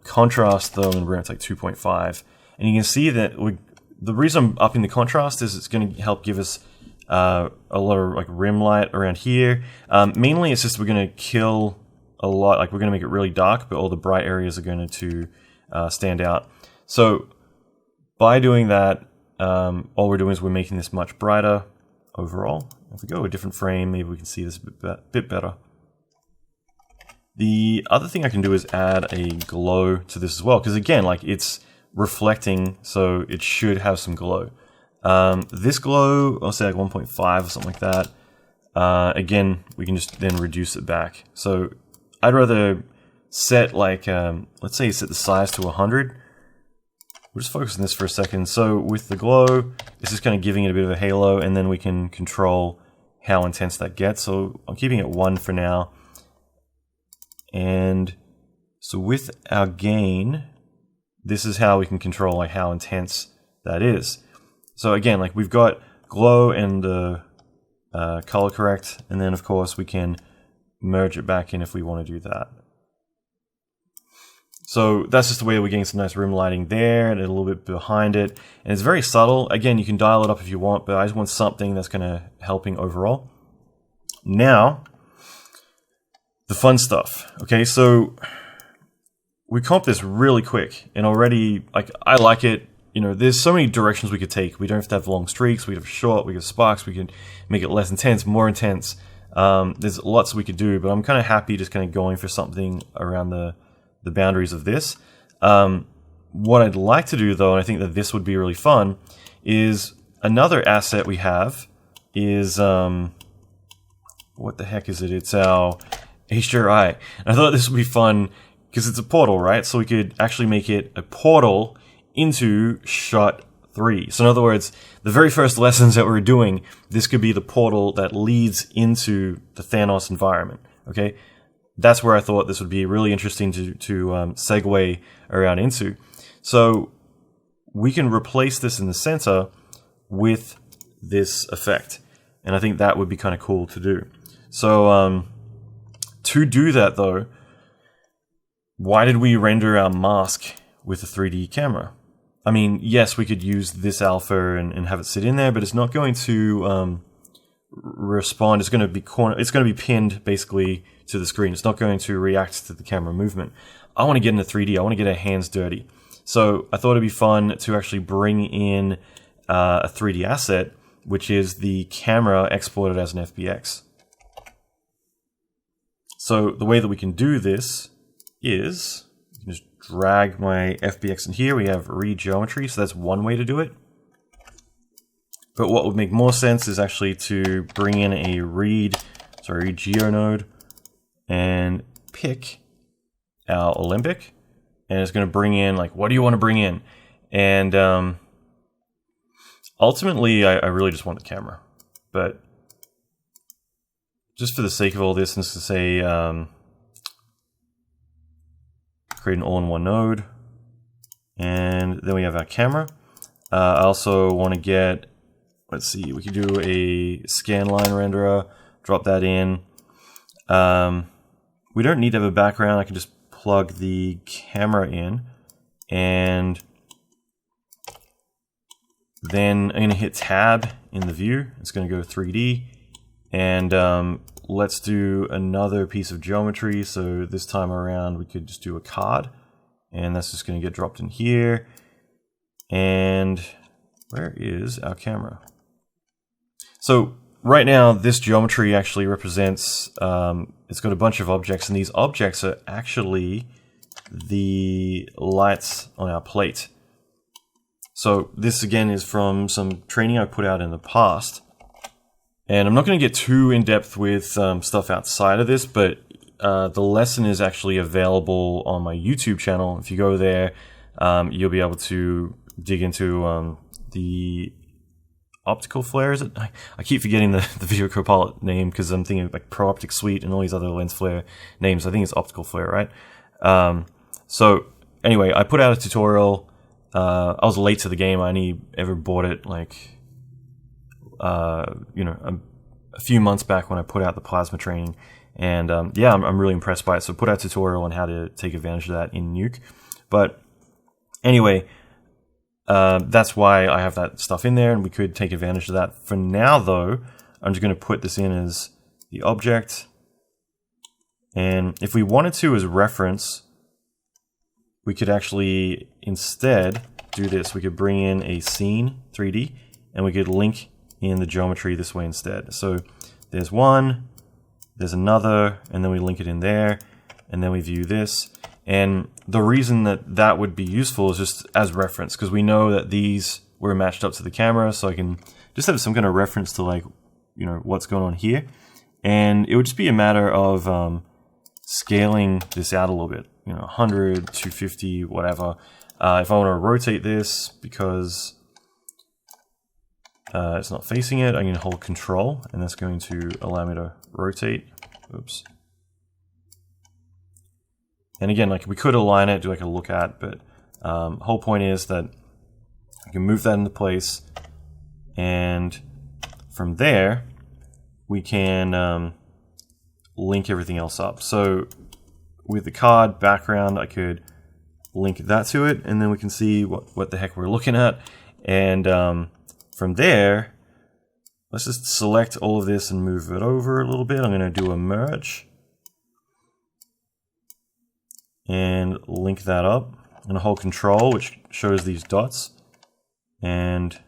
Contrast though, I'm going to bring it to like 2.5. And you can see that the reason I'm upping the contrast is it's going to help give us a lot of like rim light around here. Mainly it's just we're going to kill a lot, like we're going to make it really dark, but all the bright areas are going to stand out. So by doing that, all we're doing is we're making this much brighter overall. If we go to a different frame, maybe we can see this a bit better. The other thing I can do is add a glow to this as well, because again, like it's reflecting, so it should have some glow. This glow, I'll say like 1.5 or something like that. Again, we can just then reduce it back. So I'd rather set like, let's say you set the size to 100. We'll just focus on this for a second. So with the glow, it's just kind of giving it a bit of a halo, and then we can control how intense that gets. So I'm keeping it 1 for now. And so with our gain, this is how we can control like how intense that is. So again, like we've got glow and the color correct, and then of course we can merge it back in if we want to do that. So that's just the way we're getting some nice rim lighting there and a little bit behind it. And it's very subtle. Again, you can dial it up if you want, but I just want something that's kind of helping overall. Now, the fun stuff. Okay, so we comp this really quick, and already, like, I like it. You know, there's so many directions we could take. We don't have to have long streaks. We have short. We have sparks. We can make it less intense, more intense. There's lots we could do, but I'm kind of happy just kind of going for something around the boundaries of this. What I'd like to do, though, and I think that this would be really fun, is another asset we have is, what the heck is it? It's our HDRI. And I thought this would be fun because it's a portal, right? So we could actually make it a portal into shot 3. So in other words, the very first lessons that we're doing, this could be the portal that leads into the Thanos environment. Okay, that's where I thought this would be really interesting to segue around into. So we can replace this in the center with this effect, and I think that would be kind of cool to do. So to do that though, why did we render our mask with a 3D camera? I mean, yes, we could use this alpha and have it sit in there, but it's not going to respond. It's going to be pinned basically to the screen. It's not going to react to the camera movement. I want to get into 3D. I want to get our hands dirty. So I thought it'd be fun to actually bring in a 3D asset, which is the camera exported as an FBX. So the way that we can do this is just drag my FBX in here. We have read geometry, so that's one way to do it. But what would make more sense is actually to bring in a geo node and pick our Olympic, and it's going to bring in, like, what do you want to bring in? And ultimately, I really just want the camera. But just for the sake of all this, let's say create an all-in-one node, and then we have our camera. I also want to get, let's see, we could do a scanline renderer, drop that in. We don't need to have a background. I can just plug the camera in, and then I'm going to hit tab in the view. It's going to go 3D, and let's do another piece of geometry. So this time around we could just do a card, and that's just going to get dropped in here. And where is our camera? So right now this geometry actually represents, it's got a bunch of objects, and these objects are actually the lights on our plate. So this again is from some training I put out in the past. And I'm not going to get too in-depth with stuff outside of this, but the lesson is actually available on my YouTube channel. If you go there, you'll be able to dig into the optical flare. Is it? I keep forgetting the Video Copilot name because I'm thinking like Pro Optic Suite and all these other lens flare names. I think it's optical flare, right? So anyway, I put out a tutorial. I was late to the game. I only ever bought it like a few months back when I put out the plasma training, and yeah, I'm really impressed by it. So put out a tutorial on how to take advantage of that in Nuke. But anyway, that's why I have that stuff in there, and we could take advantage of that. For now though, I'm just going to put this in as the object, and if we wanted to as reference, we could actually instead do this. We could bring in a scene 3D, and we could link in the geometry this way instead. So there's one, there's another, and then we link it in there, and then we view this. And the reason that that would be useful is just as reference, because we know that these were matched up to the camera, so I can just have some kind of reference to, like, you know, what's going on here. And it would just be a matter of scaling this out a little bit, you know, 100, 250, whatever. If I want to rotate this because it's not facing it, I'm going to hold Control, and that's going to allow me to rotate. Oops. And again, like, we could align it, do like a look at, but whole point is that I can move that into place, and from there we can link everything else up. So with the card background, I could link that to it, and then we can see what the heck we're looking at. And from there, let's just select all of this and move it over a little bit. I'm going to do a merge and link that up, and hold Control, which shows these dots, and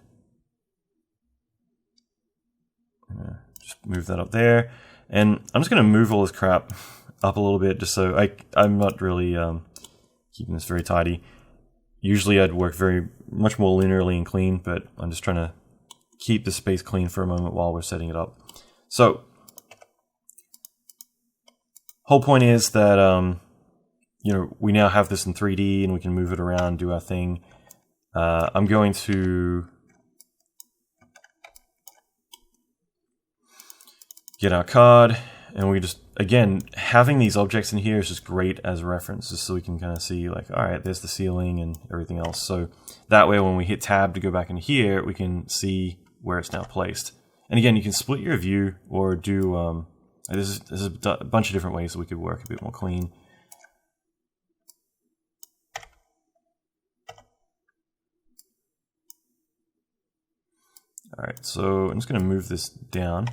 just move that up there. And I'm just going to move all this crap up a little bit, just so I'm not really keeping this very tidy. Usually I'd work much more linearly and clean, but I'm just trying to keep the space clean for a moment while we're setting it up. So whole point is that you know, we now have this in 3D, and we can move it around, do our thing. I'm going to get our card, and we just, again, having these objects in here is just great as reference, just so we can kind of see like, all right, there's the ceiling and everything else. So that way when we hit tab to go back in here, we can see where it's now placed. And again, you can split your view or do, there's a bunch of different ways that we could work a bit more clean. All right, so I'm just going to move this down.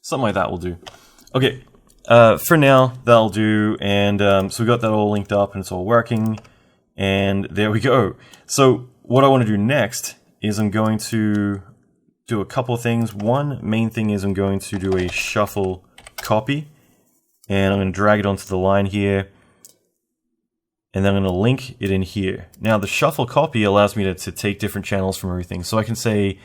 Something like that will do. Okay, for now, that'll do. And so we got that all linked up and it's all working. And there we go. So what I want to do next is I'm going to do a couple of things. One main thing is I'm going to do a shuffle copy. And I'm going to drag it onto the line here. And then I'm going to link it in here. Now the shuffle copy allows me to take different channels from everything. So I can say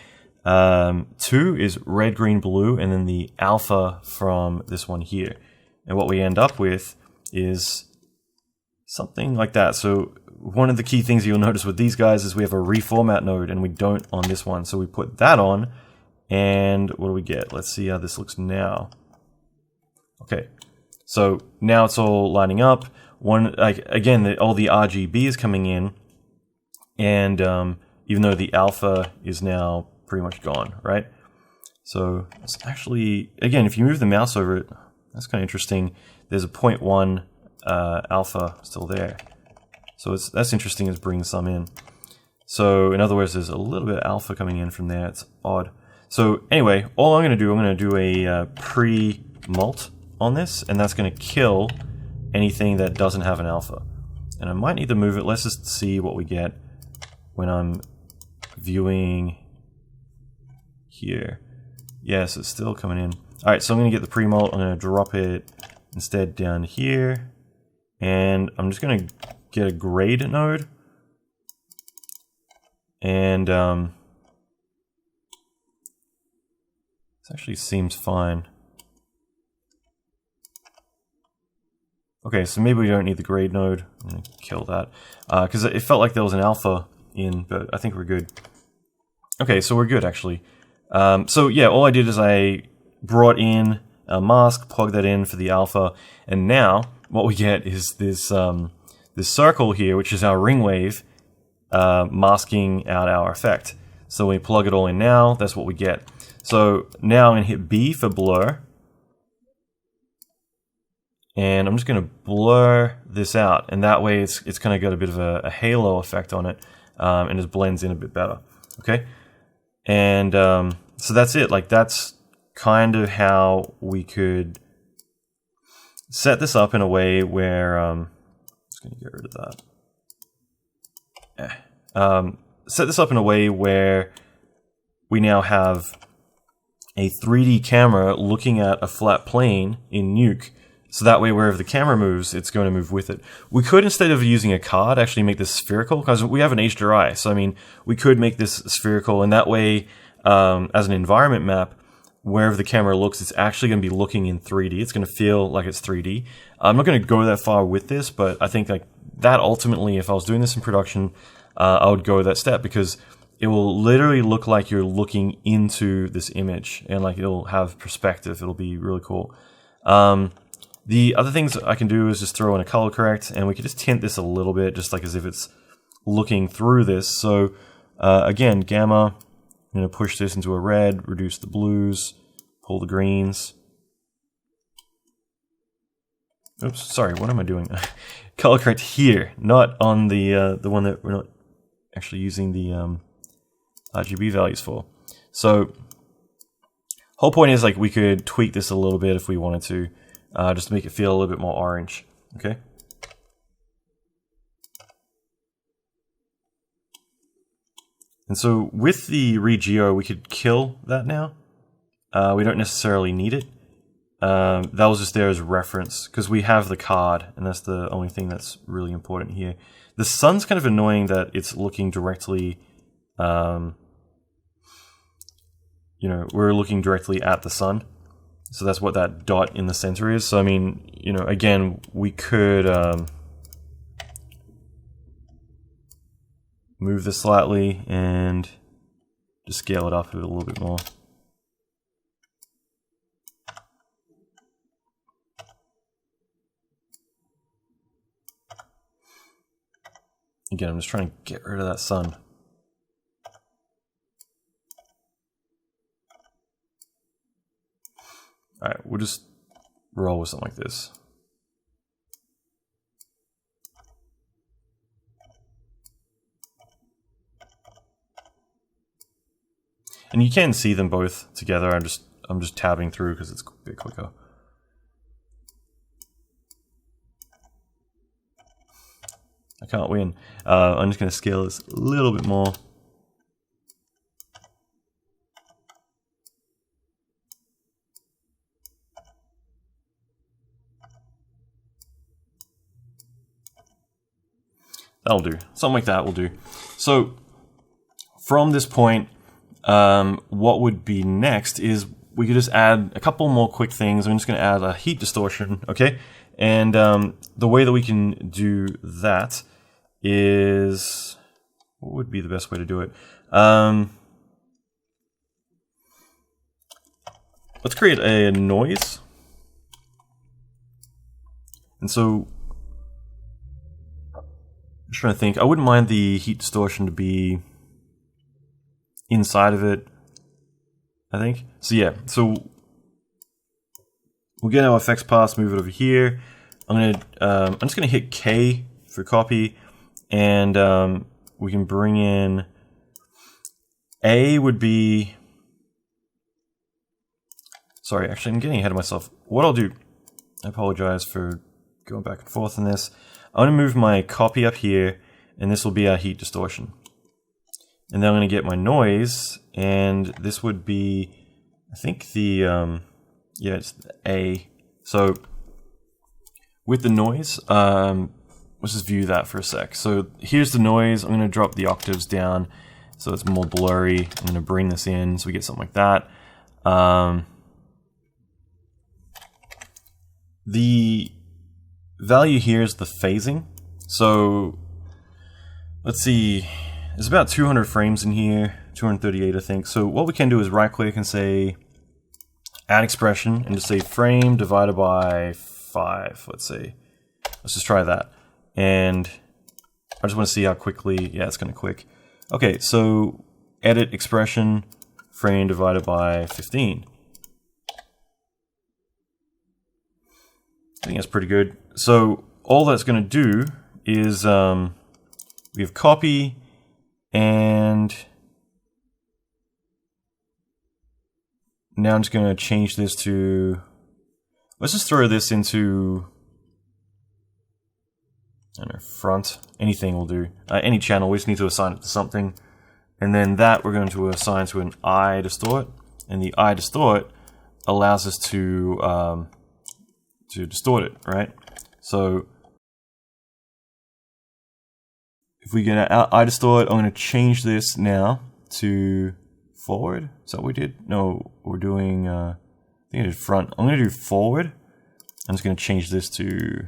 2 is red, green, blue, and then the alpha from this one here. And what we end up with is something like that. So one of the key things you'll notice with these guys is we have a reformat node and we don't on this one. So we put that on, and what do we get? Let's see how this looks now. Okay, so now it's all lining up. Again, all the RGB is coming in, and even though the alpha is now pretty much gone, right? So it's actually, again, if you move the mouse over it, that's kind of interesting. There's a 0.1 alpha still there. So that's interesting, is bringing some in. So in other words, there's a little bit of alpha coming in from there. It's odd. So anyway, all I'm going to do a pre-mult on this, and that's going to kill anything that doesn't have an alpha. And I might need to move it. Let's just see what we get when I'm viewing here. Yes, it's still coming in. All right, so I'm going to get the pre-mult. I'm going to drop it instead down here. And I'm just going to get a grade node. And this actually seems fine. Okay, so maybe we don't need the grade node. I'm going to kill that. Because it felt like there was an alpha in, but I think we're good. Okay, so we're good, actually. So yeah, all I did is I brought in a mask, plugged that in for the alpha, and now what we get is this this circle here, which is our ring wave, masking out our effect. So when we plug it all in now, that's what we get. So now I'm going to hit B for blur. And I'm just going to blur this out, and that way it's kind of got a bit of a halo effect on it, and it blends in a bit better. Okay, and so that's it. Like, that's kind of how we could set this up in a way where I'm just going to get rid of that. Set this up in a way where we now have a 3D camera looking at a flat plane in Nuke. So that way, wherever the camera moves, it's going to move with it. We could, instead of using a card, actually make this spherical, because we have an HDRI. So, I mean, we could make this spherical, and that way, as an environment map, wherever the camera looks, it's actually going to be looking in 3D. It's going to feel like it's 3D. I'm not going to go that far with this, but I think like that ultimately, if I was doing this in production, I would go that step, because it will literally look like you're looking into this image, and like it'll have perspective. It'll be really cool. The other things I can do is just throw in a color correct, and we can just tint this a little bit, just like as if it's looking through this. So again, gamma, I'm going to push this into a red, reduce the blues, pull the greens. Oops, sorry, what am I doing? Color correct here, not on the one that we're not actually using the RGB values for. So whole point is, like, we could tweak this a little bit if we wanted to. Just to make it feel a little bit more orange, okay? And so with the regeo, we could kill that now. We don't necessarily need it. That was just there as reference, because we have the card, and that's the only thing that's really important here. The sun's kind of annoying that it's looking directly, you know, we're looking directly at the sun. So that's what that dot in the center is. So I mean, you know, again, we could move this slightly and just scale it up a little bit more. Again, I'm just trying to get rid of that sun. Alright, we'll just roll with something like this. And you can see them both together. I'm just tabbing through because it's a bit quicker. I can't win. I'm just going to scale this a little bit more. That'll do. Something like that will do. So from this point, what would be next is we could just add a couple more quick things. I'm just going to add a heat distortion, okay? And the way that we can do that is, what would be the best way to do it? Let's create a noise. And so, I'm just trying to think. I wouldn't mind the heat distortion to be inside of it, I think. So yeah, so we'll get our effects pass, move it over here. I'm just gonna hit K for copy, and we can bring in A would be. Sorry, actually, I'm getting ahead of myself. What I'll do, I apologize for going back and forth on this. I'm gonna move my copy up here, and this will be our heat distortion. And then I'm gonna get my noise, and this would be, I think the yeah, it's A. So with the noise, let's just view that for a sec. So here's the noise. I'm going to drop the octaves down so it's more blurry. I'm going to bring this in so we get something like that. The value here is the phasing. So let's see, there's about 200 frames in here, 238 I think. So what we can do is right click and say add expression and just say frame divided by 5, let's say. Let's just try that. And I just want to see how quickly, yeah, it's going to quick. Okay, so edit expression, frame divided by 15. I think that's pretty good. So all that's going to do is we have copy, and now I'm just going to change this to, let's just throw this into, I don't know, front, anything will do. Any channel, we just need to assign it to something. And then that we're going to assign to an I distort, and the I distort allows us to distort it, right? So if we get an I distort, I'm going to change this now to forward. Is that what we did? No, we're doing, I think I did front. I'm going to do forward. I'm just going to change this to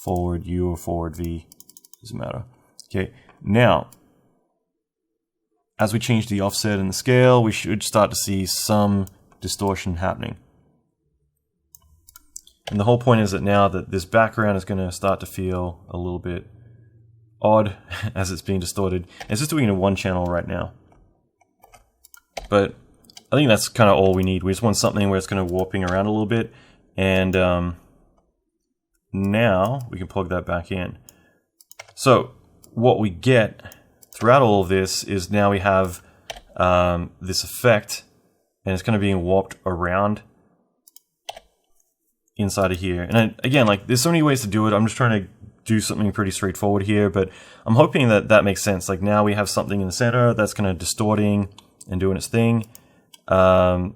forward U or forward V. Doesn't matter. Okay, now, as we change the offset and the scale, we should start to see some distortion happening. And the whole point is that now that this background is going to start to feel a little bit odd as it's being distorted. It's just doing it in one channel right now. But I think that's kind of all we need. We just want something where it's kind of warping around a little bit. And now we can plug that back in. So what we get throughout all of this is now we have this effect, and it's kind of being warped around inside of here. And again, like, there's so many ways to do it. I'm just trying to do something pretty straightforward here, but I'm hoping that that makes sense. Like, now we have something in the center that's kind of distorting and doing its thing. And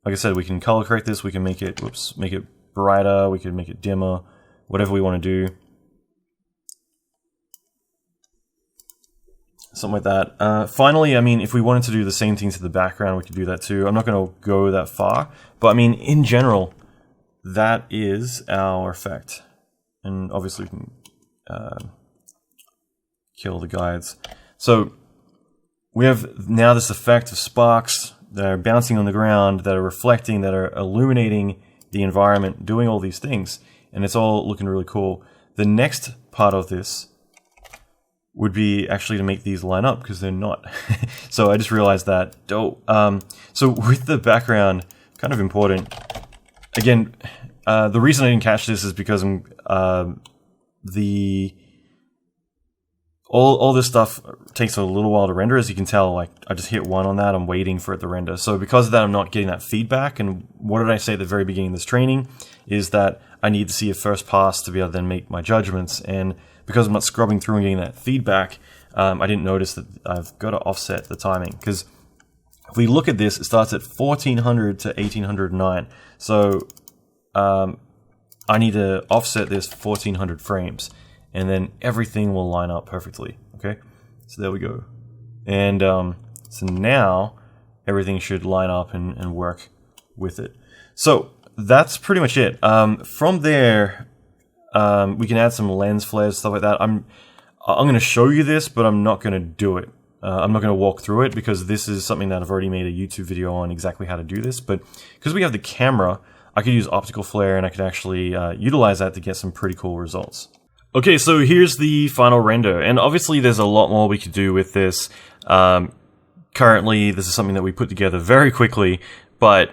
like I said, we can color correct this. We can make it, whoops, make it brighter. We can make it dimmer, whatever we want to do. something like that. Finally, I mean, if we wanted to do the same thing to the background, we could do that too. I'm not going to go that far, but I mean, in general, that is our effect. And obviously we can kill the guides. So we have now this effect of sparks that are bouncing on the ground, that are reflecting, that are illuminating the environment, doing all these things. And it's all looking really cool. The next part of this would be actually to make these line up, because they're not. So I just realized that. So with the background, kind of important. Again, the reason I didn't catch this is because all this stuff takes a little while to render. As you can tell, like I just hit 1 on that, I'm waiting for it to render. So because of that, I'm not getting that feedback. And what did I say at the very beginning of this training is that I need to see a first pass to be able to then make my judgments. And because I'm not scrubbing through and getting that feedback, I didn't notice that I've got to offset the timing. Because if we look at this, it starts at 1400 to 1809. So I need to offset this 1400 frames, and then everything will line up perfectly. Okay, so there we go. And so now everything should line up and work with it. So that's pretty much it. From there, we can add some lens flares, stuff like that. I'm going to show you this, but I'm not going to do it. I'm not going to walk through it because this is something that I've already made a YouTube video on exactly how to do this. But because we have the camera, I could use optical flare and I could actually utilize that to get some pretty cool results. Okay, so here's the final render. And obviously there's a lot more we could do with this. Currently, this is something that we put together very quickly, but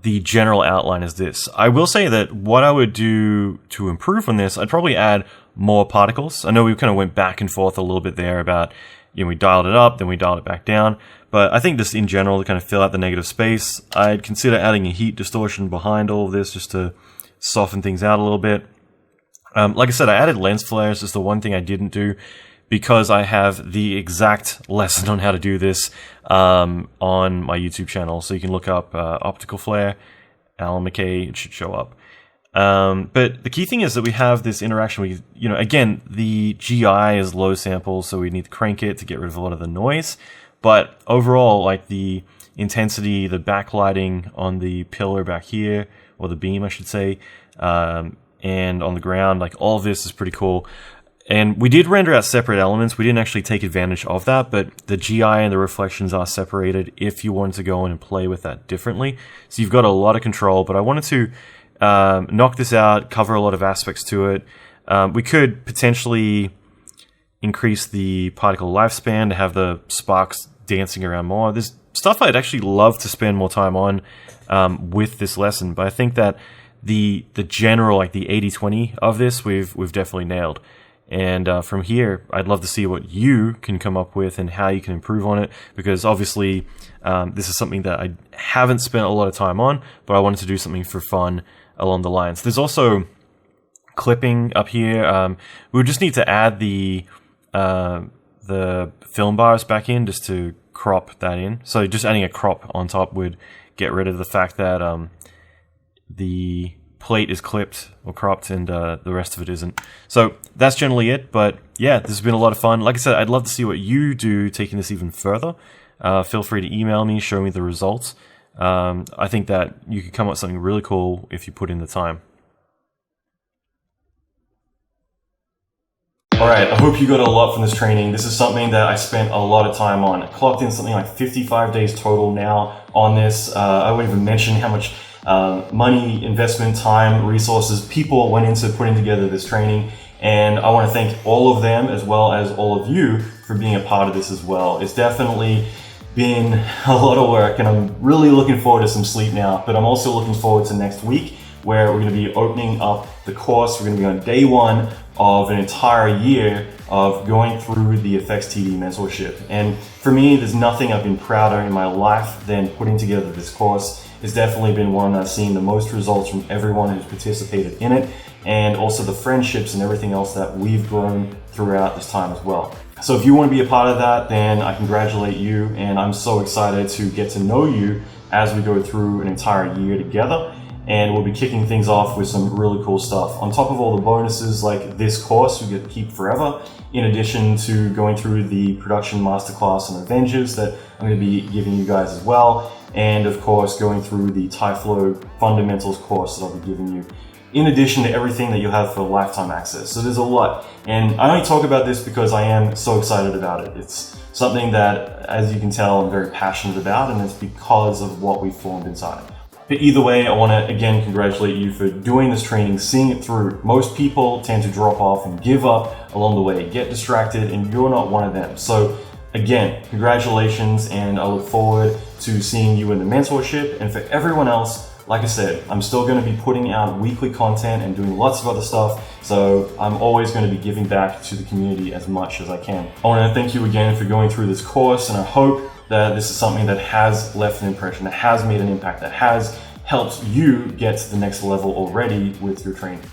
the general outline is this. I will say that what I would do to improve on this, I'd probably add more particles. I know we kind of went back and forth a little bit there about, we dialed it up, then we dialed it back down. But I think just in general, to kind of fill out the negative space, I'd consider adding a heat distortion behind all of this just to soften things out a little bit. Like I said, I added lens flares. It's the one thing I didn't do because I have the exact lesson on how to do this on my YouTube channel. So you can look up optical flare, Allan McKay, it should show up. But the key thing is that we have this interaction with, again, the GI is low sample, so we need to crank it to get rid of a lot of the noise. But overall, like the intensity, the backlighting on the pillar back here, or the beam, I should say, and on the ground, like all of this is pretty cool. And we did render out separate elements. We didn't actually take advantage of that, but the GI and the reflections are separated if you wanted to go in and play with that differently. So you've got a lot of control, but I wanted to knock this out, cover a lot of aspects to it. We could potentially increase the particle lifespan to have the sparks dancing around more. There's stuff I'd actually love to spend more time on with this lesson, but I think that the general, like the 80-20 of this, we've definitely nailed. And from here, I'd love to see what you can come up with and how you can improve on it, because obviously this is something that I haven't spent a lot of time on, but I wanted to do something for fun along the lines. There's also clipping up here. We would just need to add the film bars back in just to crop that in. So just adding a crop on top would get rid of the fact that the plate is clipped or cropped and the rest of it isn't. So that's generally it, but yeah, this has been a lot of fun. Like I said, I'd love to see what you do taking this even further. Feel free to email me, show me the results. I think that you could come up with something really cool if you put in the time. Alright, I hope you got a lot from this training. This is something that I spent a lot of time on. I clocked in something like 55 days total now on this. I won't even mention how much money, investment, time, resources, people went into putting together this training. And I want to thank all of them as well as all of you for being a part of this as well. It's definitely been a lot of work and I'm really looking forward to some sleep now, but I'm also looking forward to next week where we're going to be opening up the course. We're going to be on day 1 of an entire year of going through the FXTD mentorship. And for me, there's nothing I've been prouder in my life than putting together this course. It's definitely been one that's seen the most results from everyone who's participated in it, and also the friendships and everything else that we've grown throughout this time as well. So if you want to be a part of that, then I congratulate you, and I'm so excited to get to know you as we go through an entire year together. and we'll be kicking things off with some really cool stuff. On top of all the bonuses like this course you get to keep forever, in addition to going through the production masterclass on Avengers that I'm going to be giving you guys as well, and of course going through the Tyflow fundamentals course that I'll be giving you, in addition to everything that you'll have for lifetime access. So there's a lot, and I only talk about this because I am so excited about it. It's something that, as you can tell, I'm very passionate about, and it's because of what we formed inside. But either way, I want to again congratulate you for doing this training, seeing it through. Most people tend to drop off and give up along the way, get distracted, and you're not one of them. So again, congratulations, and I look forward to seeing you in the mentorship. And for everyone else, like I said, I'm still going to be putting out weekly content and doing lots of other stuff, so I'm always going to be giving back to the community as much as I can. I want to thank you again for going through this course, and I hope that this is something that has left an impression, that has made an impact, that has helped you get to the next level already with your training.